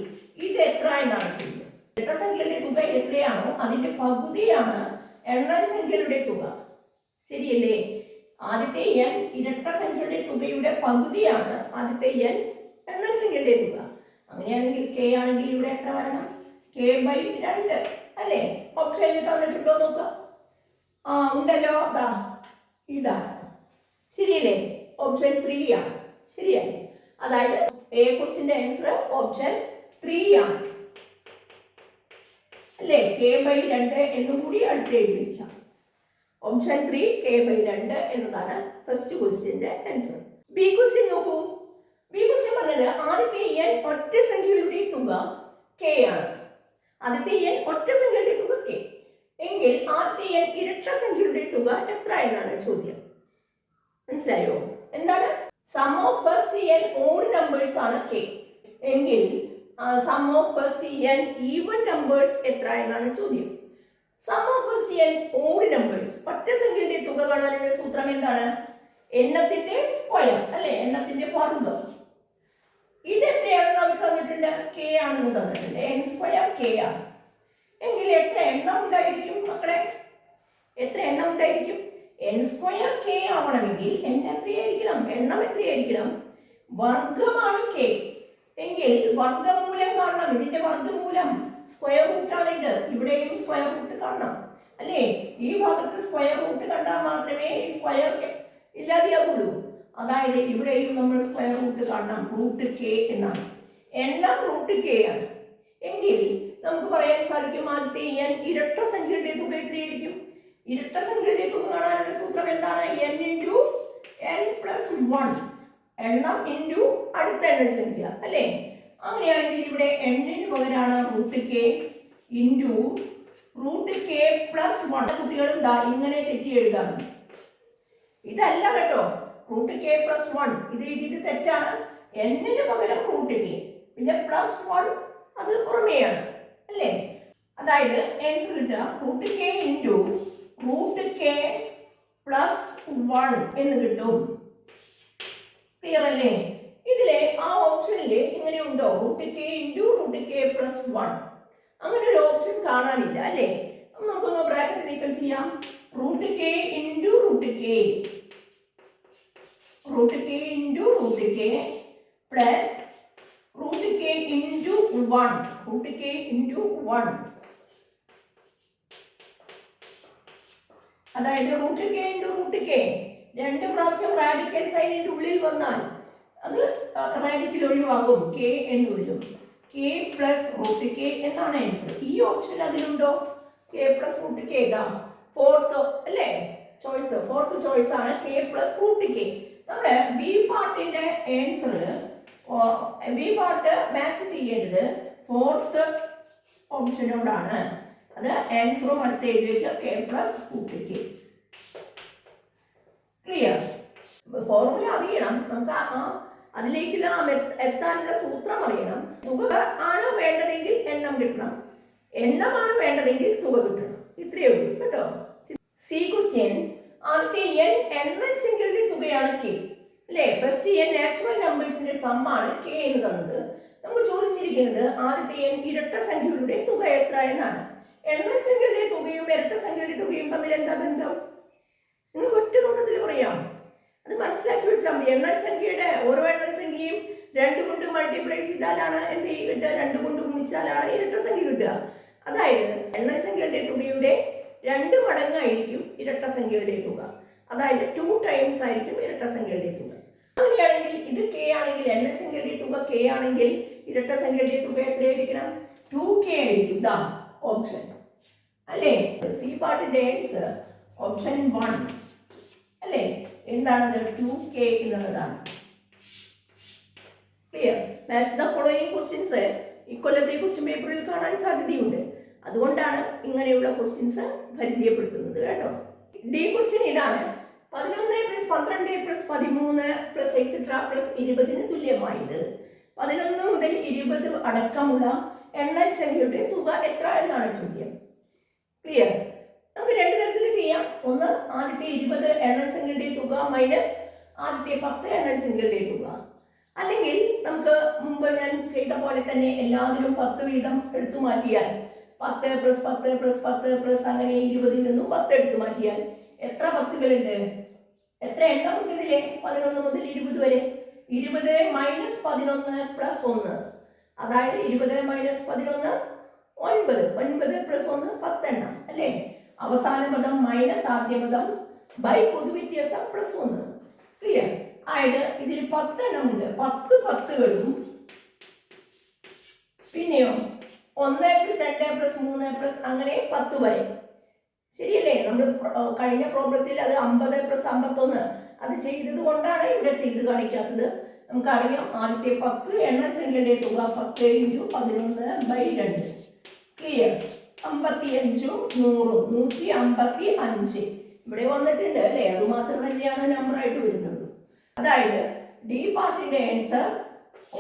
[SPEAKER 1] ഇത് എത്ര എന്നാണ് ചോദിക്കുന്നത്. ഇരട്ട സംഖ്യകളുടെ തുക എത്രയാണോ അതിന്റെ പകുതിയാണ് എണ്ണൽ സംഖ്യകളുടെ തുക. ശരിയല്ലേ? ആദ്യത്തെ n ഇരട്ട സംഖ്യകളുടെ തുകയുടെ പകുതിയാണ് ആദ്യത്തെ n എണ്ണൽ സംഖ്യകളുടെ തുക. അങ്ങനെയാണെങ്കിൽ k ആണെങ്കിൽ ഇവിടെ എത്ര വരണം? k/2 അല്ലേ? ഓപ്ഷനിൽ തന്നിട്ടുണ്ടോ നോക്കുക. ഉണ്ടല്ലോ. ഇതാണ് ശരിയല്ലേ? ഓപ്ഷൻ 3 ആണ്. ശരിയല്ലേ? അതായത് എ ക്വസ്റ്റിന്റെ ആൻസർ ഓപ്ഷൻ 3 ആണ് അല്ലേ? k/2 എന്നും കൂടി അടുത്ത് എഴുതി വയ്ക്കാം. ഓപ്ഷൻ 3 k/2 എന്നതാണ് ഫസ്റ്റ് ക്വസ്റ്റിന്റെ ആൻസർ. ബി ക്വസ്റ്റ്യൻ നോക്കൂ. ബി ക്വസ്റ്റ്യൻ പറഞ്ഞത് ആദ്യത്തെ n ഒറ്റ സംഖ്യകളുടെ തുക k ആണ്. ആദ്യത്തെ n ഒറ്റ സംഖ്യകളുടെ തുക k എങ്കിൽ ആദ്യത്തെ n ഇരട്ട സംഖ്യകളുടെ തുക എത്ര എന്നാണ് ചോദ്യം. മനസ്സിലായോ? എന്താണ്? Sum of first n odd numbers ആണ് k എങ്കിൽ sum of first n even numbers എത്ര എന്നാണ് ചോദ്യം. Sum of first n odd numbers ഒറ്റ സംഖ്യയുടെ തുക കാണാനുള്ള സൂത്രം എന്താണ്? എണ്ണത്തിന്റെ സ്ക്വയർ അല്ലെ? എണ്ണത്തിന്റെ വർഗ്ഗം. ഇത് എത്രയാണെന്ന് നമുക്ക് തന്നിട്ടുണ്ട്? k ആണെന്ന് തന്നിട്ടുണ്ട്. n സ്ക്വയർ k ആണ്. എങ്കിൽ എത്ര എണ്ണം ഉണ്ടായിരിക്കും മക്കളെ? എത്ര എണ്ണം ഉണ്ടായിരിക്കും? n സ്ക്വയർ k ആവണമെങ്കിൽ എണ്ണം എത്രയായിരിക്കണം? വർഗ്ഗമാണ് k എങ്കിൽ വർഗ്ഗമൂലം കാണണം. ഇതിന്റെ വർഗ്ഗമൂലം സ്ക്വയർ റൂട്ട് ആണ് ഇത്. ഇവിടെയും സ്ക്വയർ റൂട്ട് കാണണം അല്ലേ? ഈ ഭാഗത്ത് സ്ക്വയർ റൂട്ട് കണ്ടാൽ മാത്രമേ ഈ സ്ക്വയർ ഇല്ലാതെയാവുള്ളൂ. അതായത് ഇവിടെയും നമ്മൾ സ്ക്വയർ റൂട്ട് കാണണം. റൂട്ട് k എന്നാണ്. എണ്ണം റൂട്ട് k ആണ് എങ്കിൽ നമുക്ക് പറയാൻ സാധിക്കും ആദ്യത്തെ n ഇരട്ട സംഖ്യയുടെ തുക എത്രയായിരിക്കും? ഇരട്ട സംഖ്യയുടെ തുക കാണാനുള്ള സൂത്രം എന്താണ്? n × n + 1 എണ്ണം ഇൻറ്റു അടുത്ത എണ്ണസംഖ്യ അല്ലേ? അങ്ങനെയാണെങ്കിൽ ഇവിടെ n-ന് പകരമാണ് root k into root k + 1. കുട്ടികളും ഇങ്ങനെ തെറ്റി എഴുതാണ്. ഇതല്ല കേട്ടോ, റൂട്ട് k + 1 ഇത് എഴുതിയത് തെറ്റാണ്. n-ന് പകരം റൂട്ട് k പിന്നെ +1 അത് പുറമേയാണ് അല്ലേ? അതായത് ആൻസർ കിട്ടുക root k into root k + 1 എന്ന് കിട്ടും. ക്ലിയർ അല്ലേ? ഇതിലെ ആ ഓപ്ഷനിൽ ഇങ്ങനെയുണ്ടോ? Root k into root k + 1 അങ്ങനെ ഒരു ഓപ്ഷൻ കാണാനില്ല അല്ലേ? നമുക്കൊന്ന് ബ്രാക്കറ്റ് നീക്കം ചെയ്യാം. Root k into root k root k into root k plus root k into 1 root k into 1 അതായത് root k into root k രണ്ട് പ്രാവശ്യം റാഡിക്കൽ സൈനിന്റെ ഉള്ളിൽ വന്നാൽ അത് റാഡിക്കൽ ഒഴിവാകും. k എന്ന് വരും. k പ്ലസ് റൂട്ട് k എന്നാണ് ആൻസർ. ഈ ഓപ്ഷൻ അതിലുണ്ടോ? k plus root k fourth അല്ലേ ചോയ്സ്? ഫോർത്ത് ചോയ്സ് ആണ് k പ്ലസ് റൂട്ട് k. നമ്മുടെ ബി പാർട്ടിന്റെ ആൻസർ ബി പാർട്ട് മാച്ച് ചെയ്യേണ്ടത് ഫോർത്ത് ഓപ്ഷനോടാണ്. അത് ആൻസറും അടുത്ത് എഴുതി വയ്ക്കുക k plus root k. Clear? Formula അറിയണം നമുക്ക്. അതിലേക്കുള്ള എത്താനുള്ള സൂത്രം അറിയണം. തുക ആണ് വേണ്ടതെങ്കിൽ എണ്ണം കിട്ടണം, എണ്ണമാണ് വേണ്ടതെങ്കിൽ തുക കിട്ടണം. ഇത്രയേ ഉള്ളൂ കേട്ടോ. സി ക്വസ്റ്റ്യൻ ആദ്യത്തെ n എണ്ണൽ സംഖ്യകളുടെ തുകയാണ് k അല്ലേ? ഫസ്റ്റ് n നാച്ചുറൽ നമ്പേഴ്സിന്റെ സമ്മാണ് k എന്ന് തന്നത്. നമുക്ക് ചോദിച്ചിരിക്കുന്നത് ആദ്യത്തെ n ഇരട്ട സംഖ്യകളുടെ തുക എത്ര എന്നാണ്. എണ്ണൽ സംഖ്യകളുടെ തുകയും ഇരട്ട സംഖ്യകളുടെ തുകയും തമ്മിൽ എന്താ ബന്ധം? നിങ്ങൾക്ക് ഒറ്റ നോട്ടത്തിൽ പറയാം. അത് മനസ്സിലാക്കി വെച്ചാൽ മതി. എണ്ണൽ സംഖ്യയുടെ ഓരോ എണ്ണൽ സംഖ്യയും 2 കൊണ്ട് മൾട്ടിപ്ലൈ ചെയ്താലാണ് എന്ത് കിട്ടുക? 2 കൊണ്ട് ഗുണിച്ചാലാണ് ഇരട്ട സംഖ്യ കിട്ടുക. അതായത് എണ്ണൽ സംഖ്യകളുടെ തുകയുടെ 2 മടങ്ങായിരിക്കും ഇരട്ട സംഖ്യകളുടെ തുക. അതായത് 2 ടൈംസ് ആയിരിക്കും ഇരട്ട സംഖ്യകളുടെ തുക. അങ്ങനെയാണെങ്കിൽ ഇത് k ആണെങ്കിൽ എണ്ണൽ സംഖ്യകളുടെ തുക k ആണെങ്കിൽ ഇരട്ട സംഖ്യകളുടെ തുക എത്രയായിരിക്കണം? 2k ആയിരിക്കും. ഓപ്ഷൻ അല്ലേ? സി പാർട്ടിന്റെ ആൻസർ ഓപ്ഷൻ 1 അല്ലേ? എന്താണത്? 2k എന്നുള്ളതാണ്. Clear? Match the following questions ഇക്കൊല്ലത്തെ ക്വസ്റ്റ്യൻ പേപ്പറിൽ കാണാൻ സാധ്യതയുണ്ട്. അതുകൊണ്ടാണ് ഇങ്ങനെയുള്ള ക്വസ്റ്റ്യൻസ് പരിചയപ്പെടുത്തുന്നത് കേട്ടോ. ഡി ക്വസ്റ്റ്യൻ ഇതാണ്. 11 + 12 + 13 + എക്സെട്ര + 20 തുല്യമായത് 11 മുതൽ 20 അടക്കമുള്ള എണ്ണൽ സംഖ്യയുടെ തുക എത്ര എന്നാണ് ചോദ്യം. ക്ലിയർ? നമുക്ക് രണ്ട് തരത്തിൽ ചെയ്യാം. ഒന്ന്, ആദ്യത്തെ 20 എണ്ണൽ സംഖ്യയുടെ തുക മൈനസ് ആദ്യത്തെ 10 എണ്ണൽ സംഖ്യയുടെ തുക. അല്ലെങ്കിൽ നമുക്ക് മുമ്പ് ഞാൻ ചെയ്ത പോലെ തന്നെ എല്ലാത്തിലും 10 വീതം എടുത്തു മാറ്റിയാൽ 10 + 10 + 10 + അങ്ങനെ 20 നിന്നും 10 എടുത്തു മാറ്റിയാൽ എത്ര 10കളുണ്ട്? എത്ര എണ്ണം ഉണ്ട് ഇതിലെ? 11 മുതൽ 20 വരെ. 20 - 11 + 1 അതായത് 20 - 11 9 പ്ലസ് 1 10 എണ്ണം അല്ലേ? അവസാന പദം മൈനസ് ആദ്യ പദം ബൈ പൊതുവ്യത്യാസം പ്ലസ് 1. ക്ലിയർ ആയിട്ട് ഇതിൽ 10 എണ്ണമുണ്ട്. 10 10കളും പിന്നെയോ 1 പ്ലസ് 2 പ്ലസ് 3 പ്ലസ് അങ്ങനെ 10 വരെ. ശരിയല്ലേ? നമ്മൾ കഴിഞ്ഞ പ്രോബ്ലത്തിൽ അത് 50 പ്ലസ് 51 അത് ചെയ്തത് കൊണ്ടാണ് ഇവിടെ ചെയ്ത് കാണിക്കാത്തത്. നമുക്കറിയാം ആദ്യത്തെ 10 എണ്ണൽ സംഖ്യയുടെ തുക 10 × 11/2. ക്ലിയർ? 55 100 155 ഇവിടെ വന്നിട്ടുണ്ട് അല്ലേ? അത് മാത്രം തന്നെയാണ് നമ്പർ ആയിട്ട് വരുന്നത്. അതായത് ഡി പാർട്ടിന്റെ ആൻസർ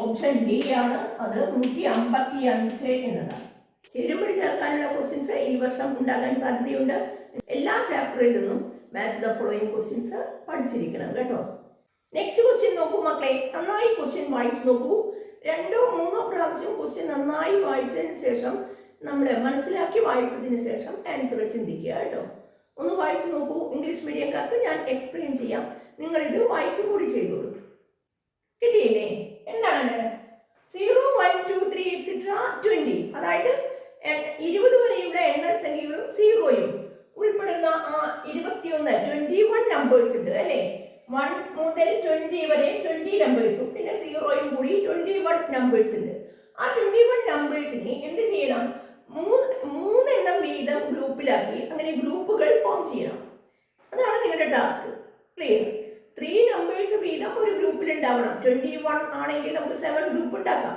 [SPEAKER 1] ഓപ്ഷൻ ഡി ആണ്. അത് 155 എന്നതാണ്. ചേരുംപടി ചേർക്കാനുള്ള ക്വസ്റ്റ്യൻസ് ഈ വർഷം ഉണ്ടാകാൻ സാധ്യതയുണ്ട്. എല്ലാ ചാപ്റ്ററിൽ നിന്നും മാച്ച് ദ ഫോളോയിങ് ക്വസ്റ്റ്യൻസ് പഠിച്ചിരിക്കണം കേട്ടോ. നെക്സ്റ്റ് ക്വസ്റ്റ്യൻ നോക്കൂ മക്കളെ. നന്നായി ക്വസ്റ്റ്യൻ വായിച്ചു നോക്കൂ. 2 3 പ്രാവശ്യം ക്വസ്റ്റ്യൻ നന്നായി വായിച്ചതിന് ശേഷം നമ്മൾ മനസ്സിലാക്കി വായിച്ചതിന് ശേഷം ആൻസർ ചിന്തിക്കുക കേട്ടോ. ഒന്ന് വായിച്ചു നോക്കൂ. ഇംഗ്ലീഷ് മീഡിയക്കാർക്ക് ഞാൻ എക്സ്പ്ലെയിൻ ചെയ്യാം. നിങ്ങൾ ഇത് വായിക്കുക കൂടി ചെയ്തോളൂ. കിട്ടിയില്ലേ? എന്താണ് 0 1 2 3 etc 20? അതായത് 20 വരെയുള്ള എണ്ണൽ സംഖ്യകളും 0യും ഉൾപ്പെടുന്ന ആ 21 നമ്പേഴ്സ് ഉണ്ട് അല്ലേ? 1 മുതൽ 20 വരെ 20 നമ്പേഴ്സും പിന്നെ 0യും കൂടി 21 നമ്പേഴ്സ് ഉണ്ട്. ആ 21 നമ്പേഴ്സിനെ എന്ത് ചെയ്യണം? 3 എണ്ണം വീതം ഗ്രൂപ്പിലാക്കി അങ്ങനെ ഗ്രൂപ്പുകൾ ഫോം ചെയ്യണം. അതാണ് നിങ്ങളുടെ ടാസ്ക്. ക്ലിയർ? 3 നമ്പേഴ്സ് വീതം ഒരു ഗ്രൂപ്പിൽ ഉണ്ടാവണം. 21 ആണെങ്കിൽ നമുക്ക് 7 ഗ്രൂപ്പ് ഉണ്ടാക്കാം.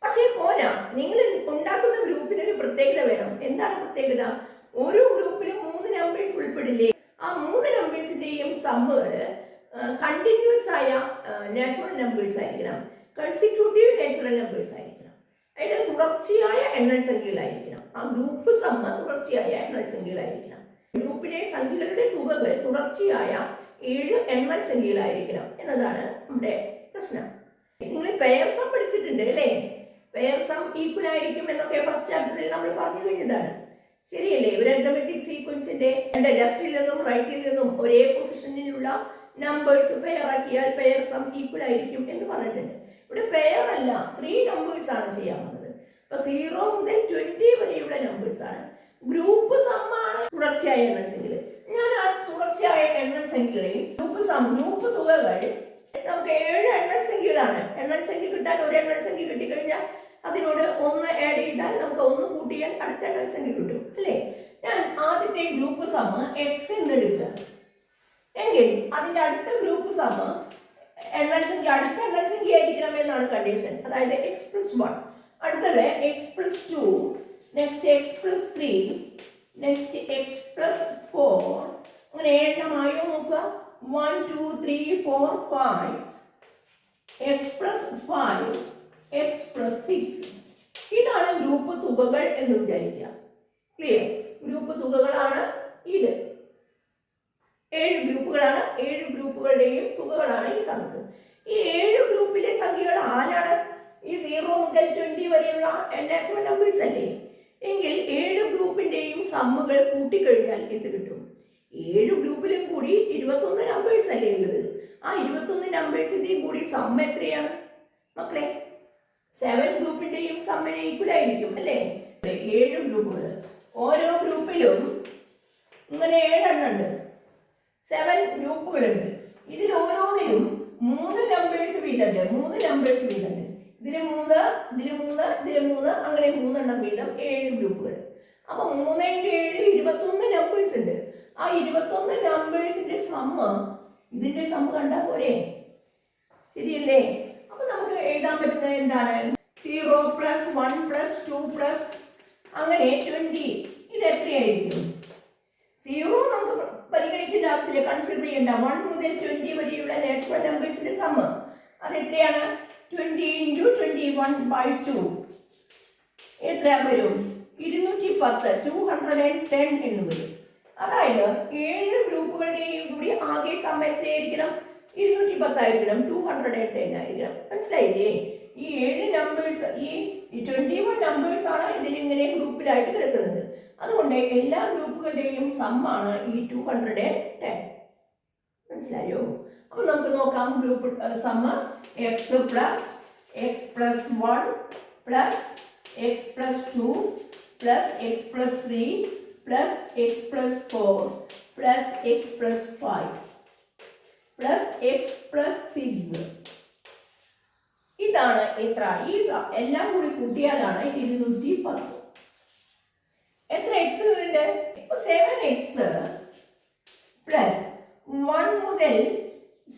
[SPEAKER 1] പക്ഷേ പോരാ, നിങ്ങൾ ഉണ്ടാക്കുന്ന ഗ്രൂപ്പിന് ഒരു പ്രത്യേകത വേണം. എന്താണ് പ്രത്യേകത? ഓരോ ഗ്രൂപ്പിലും 3 നമ്പേഴ്സ് ഉൾപ്പെടില്ലേ? ആ 3 നമ്പേഴ്സിന്റെയും സമ്മുകൾ കണ്ടിന്യൂസ് ആയ നാച്ചുറൽ നമ്പേഴ്സ് ആയിരിക്കണം. കൺസിക്യൂട്ടീവ് നാച്ചുറൽ നമ്പേഴ്സ് ആയിരിക്കണം. അതായത് തുടർച്ചയായ എണ്ണൽ സംഖ്യകളായിരിക്കണം. ആ ഗ്രൂപ്പ് സമ്മ തുടർച്ചയായ എണ്ണൽ സംഖ്യകളായിരിക്കണം. ഗ്രൂപ്പിലെ സംഖ്യകളുടെ തുകകൾ തുടർച്ചയായ 7 എണ്ണൽ സംഖ്യകളായിരിക്കണം എന്നതാണ് നമ്മുടെ പ്രശ്നം. നിങ്ങൾ പെയർ സം പഠിച്ചിട്ടുണ്ട് അല്ലേ? പെയർ സം ഈക്വൽ ആയിരിക്കും എന്നൊക്കെ ഫസ്റ്റ് ചാപ്റ്ററിൽ നമ്മൾ പറഞ്ഞു കഴിഞ്ഞതാണ്. ശരിയല്ലേ? ഒരു അരിത്തമെറ്റിക് സീക്വൻസിന്റെ ലെഫ്റ്റിൽ നിന്നും റൈറ്റിൽ നിന്നും ഒരേ പൊസിഷനിലുള്ള നമ്പേഴ്സ് പെയർ ആക്കിയാൽ പെയർ സം ഈക്വൽ ആയിരിക്കും എന്ന് പറഞ്ഞിട്ടുണ്ട്. ഇവിടെ പെയർ അല്ല, 3 നമ്പേഴ്സ് ആണ് ചെയ്യാൻ പോകുന്നത്. അപ്പൊ 0 മുതൽ 20 വരെയുള്ള നമ്പേഴ്സ് ആണ്. ഗ്രൂപ്പ് സമ്മാണ് തുടർച്ചയായ എണ്ണൽ സംഖ്യകൾ. ഞാൻ ആ തുടർച്ചയായ എണ്ണൽ സംഖ്യകളെയും ഗ്രൂപ്പ് തുകകൾ നമുക്ക് 7 എണ്ണൽ സംഖ്യകളാണ്. എണ്ണൽ സംഖ്യ കിട്ടാൻ ഒരു എണ്ണൽ സംഖ്യ കിട്ടിക്കഴിഞ്ഞാൽ അതിനോട് 1 ആഡ് ചെയ്താൽ നമുക്ക് 1 കൂട്ടിയാൽ അടുത്ത എണ്ണൽ സംഖ്യ കിട്ടും അല്ലേ? ഞാൻ ആദ്യത്തെ ഗ്രൂപ്പ് സമ്മ് എക്സ് എന്നെടുക്കുക എങ്കിൽ അതിന്റെ അടുത്ത ഗ്രൂപ്പ് സമ്മ് എണ്ണൽ സംഖ്യ അടുത്ത എണ്ണൽ സംഖ്യ ആയിരിക്കണം എന്നാണ് കണ്ടീഷൻ. അതായത് x+1, അടുത്തത് x+2, next x+3, next x+4, അങ്ങനെ 7 എണ്ണമായോ നോക്കുക. 1 2 3 4 5, x+5, x+6. ഇതാണ് ഗ്രൂപ്പ് തുകകൾ എന്ന് വിചാരിക്കുക. ക്ലിയർ? ഗ്രൂപ്പ് തുകകളാണ് ഇത്. 7 ഗ്രൂപ്പുകളാണ്. 7 ഗ്രൂപ്പുകളുടെയും തുകകളാണ് ഈ തന്നത്. ഈ 7 ഗ്രൂപ്പിലെ സംഖ്യകൾ ആരാണ്? ഈ 0 മുതൽ 20 വരെയുള്ള നാച്ചുറൽ നമ്പേഴ്സ് അല്ലേ? എങ്കിൽ 7 ഗ്രൂപ്പിന്റെയും സമ്മുകൾ കൂട്ടിക്കഴിഞ്ഞാൽ എന്ത് കിട്ടും? 7 ഗ്രൂപ്പിലും കൂടി 21 നമ്പേഴ്സ് അല്ലേ ഉള്ളത്? ആ 21 നമ്പേഴ്സിന്റെയും കൂടി സമ്മ എത്രയാണ് മക്കളെ? 7 ഗ്രൂപ്പിന്റെയും സമ്മിന് ഈക്വൽ ആയിരിക്കും അല്ലേ? 7 ഗ്രൂപ്പുകൾ. ഓരോ ഗ്രൂപ്പിലും ഇങ്ങനെ 7 എണ്ണം ഉണ്ട്. 7 ഗ്രൂപ്പുകളുണ്ട്. ഇതിൽ ഓരോന്നിലും 3 നമ്പേഴ്സ് വീതമുണ്ട്. 3 നമ്പേഴ്സ് വീതമുണ്ട്. ഇതില് 3, ഇതില് 3, ഇതില് 3, അങ്ങനെ 3 എണ്ണം വീതം 7 ഗ്രൂപ്പുകൾ. അപ്പൊ 3 × 7 21 നമ്പേഴ്സ് ഉണ്ട്. ആ 21 നമ്പേഴ്സിന്റെ സമ്മ് ഇതിന്റെ സമ്മ് കണ്ടാൽ പോരെ? ശരിയല്ലേ? അപ്പൊ നമുക്ക് എഴുതാൻ പറ്റുന്നത് എന്താണ്? 0 + 1 + 2 + അങ്ങനെ 20. ഇത് എത്രയായിരിക്കും? 0 നമുക്ക് പരിഗണിക്കേണ്ട ആവശ്യമില്ല, കൺസിഡർ ചെയ്യേണ്ട. 1 മുതൽ 20 വരെയുള്ള നാച്ചുറൽ നമ്പേഴ്സിന്റെ സമ്മ് അത് എത്രയാണ്? 20 × 21/2 എത്ര വരും? 210, 210 എന്ന് വരും. അതായത് 7 ഗ്രൂപ്പുകളുടെയും കൂടി ആകെ സമ്മ് എത്രയായിരിക്കണം? 210 ആയിരിക്കണം, 210 ആയിരിക്കണം. മനസ്സിലായില്ലേ? ഈ 7 നമ്പേഴ്സ്, ഈ 21 നമ്പേഴ്സ് ആണ് ഇതിലിങ്ങനെ ഗ്രൂപ്പിലായിട്ട് കിടക്കുന്നത്. അതുകൊണ്ട് എല്ലാ ഗ്രൂപ്പുകളുടെയും സമ്മാണ് ഈ 210. മനസ്സിലായോ? അപ്പൊ നമുക്ക് നോക്കാം. Group sum x + x+1 + x+2 plus x plus 3 plus x plus 4 plus x plus 5 plus x plus 6. ഇതാണ് എത്ര? ഈ എല്ലാം കൂടി കൂട്ടിയാലാണ് 210. എത്ര എക്സ് ഉണ്ട്? 7x പ്ലസ് 1 മുതൽ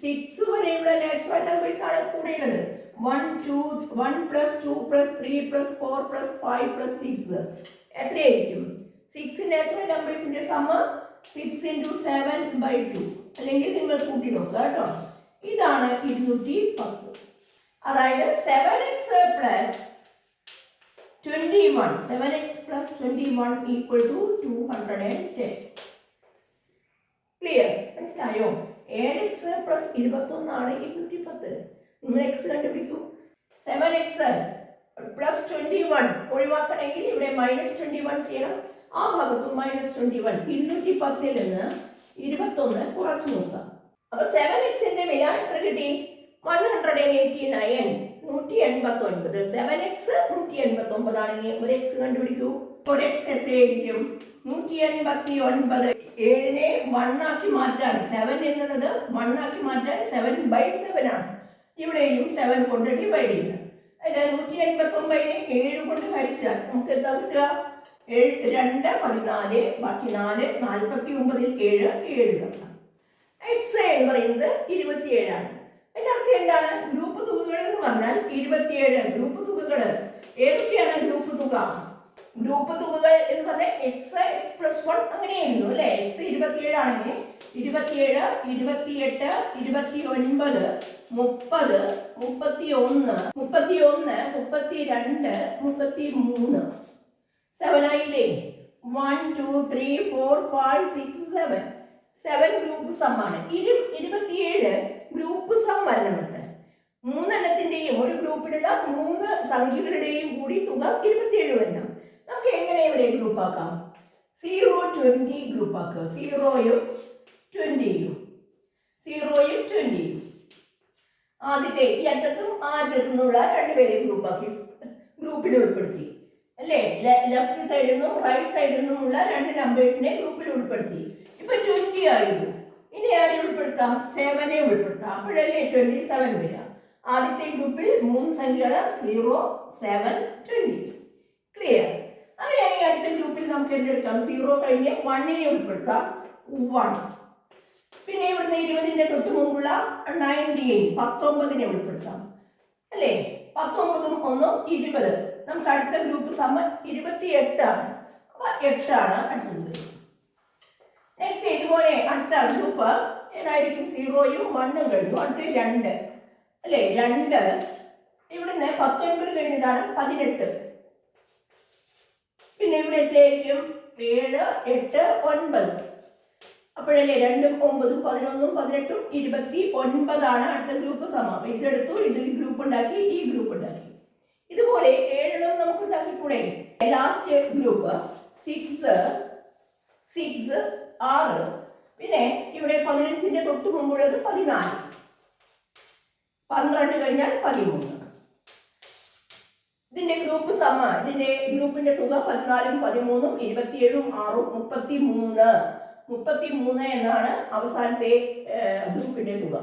[SPEAKER 1] 6 വരെയുള്ള നാച്ചുറൽ നമ്പേഴ്സ് ആണ് കൂടെയുള്ളത്. 1 plus 2 plus 3 plus 4 plus 5 plus 6 എത്രയായിരിക്കും? 6 നാച്ചുറൽ നമ്പേഴ്സിന്റെ സമ 6 into 7/2. അല്ലെങ്കിൽ നിങ്ങൾ കൂട്ടി നോക്കുക കേട്ടോ. ഇതാണ് 210. അതായത് 7x plus 21 7x plus 21 equal to 210. Clear? മനസ്സിലായോ? 7x plus 21 ആണ് 210. നിങ്ങൾ x കണ്ടുപിടിക്കൂ. 7x plus 21 ഒഴിവാക്കണമെങ്കിൽ ഇവിടെ -21 ചെയ്യണം. ആ ഭാഗത്ത് -21. 210 നിന്ന് 21 കുറച്ച് നോക്കാം. അപ്പൊ 7xന്റെ വില എത്ര കിട്ടി? 189. 189. 7x 189 ആണെങ്കിൽ ഒരു x കണ്ടുപിടിക്കൂ. ഒരു x എത്രയായിരിക്കും? 189. 7നെ 1 ആക്കി മാറ്റാൻ 7 എന്നുള്ളത് 1 ആക്കി മാറ്റാൻ 7/7 ആണ്. ഇവിടെയും 7 കൊണ്ട് ഡിവൈഡ് ചെയ്യണം. അതായത് 189നെ 7 കൊണ്ട് ഹരിച്ചാൽ നമുക്ക് എന്താ കിട്ടുക? 2 14, ബാക്കി 4, 49ൽ 7 തവണ. എക്സ് എന്ന് പറയുന്നത് 27 ആണ്. അതിന്റെ അർത്ഥം എന്താണ്? ഗ്രൂപ്പ് തുകകൾ എന്ന് പറഞ്ഞാൽ 27 ഗ്രൂപ്പ് തുകകൾ. ഏതൊക്കെയാണ് ഗ്രൂപ്പ് തുക? ഗ്രൂപ്പ് തുകകൾ എന്ന് പറഞ്ഞാൽ എക്സ് പ്ലസ് 1 അങ്ങനെയായിരുന്നു അല്ലെ? എക്സ് 27 ആണെങ്കിൽ 27, 28, 29, 30, 31, 32, 33. 7 ആയില്ലേ? 1, 2, 3, 4, 5, 6, 7. 7 ഗ്രൂപ്പ് സം ആണ്. 27 ഗ്രൂപ്പ് സം വരണം. മൂന്നെണ്ണത്തിന്റെയും ഒരു ഗ്രൂപ്പിലുള്ള 3 സംഖ്യകളുടെയും കൂടി തുക 27 വരണം. നമുക്ക് എങ്ങനെ ഇവിടെ ഗ്രൂപ്പ് ആക്കാം? 0, 20 ഗ്രൂപ്പ് ആക്കുക. 0യും 20യും. ആദ്യത്തെ ഈ അറ്റത്തും ആദ്യത്തുനിന്നുള്ള രണ്ടുപേരെ ഗ്രൂപ്പാക്കി ഗ്രൂപ്പിൽ ഉൾപ്പെടുത്തി അല്ലേ? ലെഫ്റ്റ് സൈഡിൽ നിന്നും റൈറ്റ് സൈഡിൽ നിന്നുമുള്ള 2 നമ്പേഴ്സിനെ ഗ്രൂപ്പിൽ ഉൾപ്പെടുത്തി. ഇപ്പൊ 20 ആയിരുന്നു. ഇനി ആരെ ഉൾപ്പെടുത്താം? 7നെ ഉൾപ്പെടുത്താം. അപ്പോഴല്ലേ 27 വരിക. ആദ്യത്തെ ഗ്രൂപ്പിൽ 3 സംഖ്യകൾ 0, 7, 20. ക്ലിയർ? അങ്ങനെയാണെങ്കിൽ അടുത്ത ഗ്രൂപ്പിൽ നമുക്ക് എന്തെടുക്കാം? 0 കഴിഞ്ഞ് 1നെ ഉൾപ്പെടുത്താം. 1. പിന്നെ ഇവിടുന്ന് 20ന്റെ തൊട്ട് മുമ്പുള്ള 19നെ ഉൾപ്പെടുത്താം അല്ലേ? 19ഉം 1ഉം 20. നമുക്ക് അടുത്ത ഗ്രൂപ്പ് സമ 28 ആണ്. അപ്പൊ 8 ആണ് അടുത്തത്. നെക്സ്റ്റ് ഇതുപോലെ അടുത്ത ഗ്രൂപ്പ് ഏതായിരിക്കും? 0യും 1ഉം കഴിഞ്ഞു. അടുത്ത് 2 അല്ലേ? 2 ഇവിടുന്ന് 19 കഴിഞ്ഞതാണ് 18. പിന്നെ ഇവിടെ എത്രയായിരിക്കും? 7, 8, 9. അപ്പോഴല്ലേ 2ഉം 9ഉം 11ഉം 18ഉം 29 ആണ് അടുത്ത ഗ്രൂപ്പ് സമം. ഇതെടുത്തു, ഇത് ഗ്രൂപ്പ് ഉണ്ടാക്കി, ഈ ഗ്രൂപ്പ് ഉണ്ടാക്കി. ഇതുപോലെ 7 നമുക്ക് ഉണ്ടാക്കിക്കൂടെ? Last group 6, 6. പിന്നെ ഇവിടെ 15ന്റെ തൊട്ട് മുമ്പുള്ളത് 14. 12 കഴിഞ്ഞാൽ 13. ഇതിന്റെ ഗ്രൂപ്പ് സമ, ഇതിന്റെ ഗ്രൂപ്പിന്റെ തുക 14ഉം 13ഉം 27ഉം 6ഉം 33 എന്നാണ് അവസാനത്തെ ഗ്രൂപ്പിന്റെ തുക.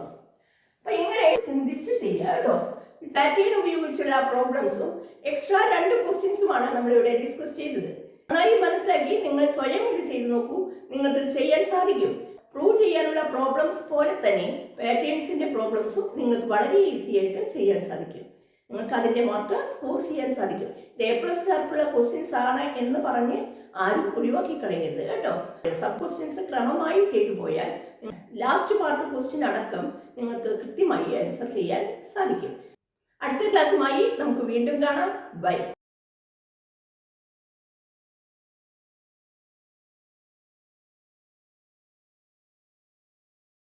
[SPEAKER 1] അപ്പൊ ഇങ്ങനെ ചിന്തിച്ച് ചെയ്യാം കേട്ടോ. പാറ്റേൺ ഉപയോഗിച്ചുള്ള പ്രോബ്ലംസും എക്സ്ട്രാ 2 ക്വസ്റ്റ്യൻസുമാണ് നമ്മളിവിടെ ഡിസ്കസ് ചെയ്തത്. നന്നായി മനസ്സിലാക്കി നിങ്ങൾ സ്വയം ഇത് ചെയ്തു നോക്കൂ. നിങ്ങൾക്ക് ഇത് ചെയ്യാൻ സാധിക്കും. പ്രൂവ് ചെയ്യാനുള്ള പ്രോബ്ലംസ് പോലെ തന്നെ പാറ്റേൺസിന്റെ പ്രോബ്ലംസും നിങ്ങൾക്ക് വളരെ ഈസി ആയിട്ട് ചെയ്യാൻ സാധിക്കും. നിങ്ങൾക്ക് അതിന്റെ മാർക്ക് സ്കോർ ചെയ്യാൻ സാധിക്കും. ഇത് A+കാർക്കുള്ള ക്വസ്റ്റ്യൻസ് ആണ് എന്ന് പറഞ്ഞ് ആരും ഒഴിവാക്കി കളയരുത് കേട്ടോ. സബ് ക്വസ്റ്റ്യൻസ് ക്രമമായി ചെയ്തു പോയാൽ ലാസ്റ്റ് പാർട്ട് ക്വസ്റ്റ്യൻ അടക്കം നിങ്ങൾക്ക് കൃത്യമായി ആൻസർ ചെയ്യാൻ സാധിക്കും. അടുത്ത ക്ലാസ്സുമായി നമുക്ക് വീണ്ടും കാണാം. ബൈ.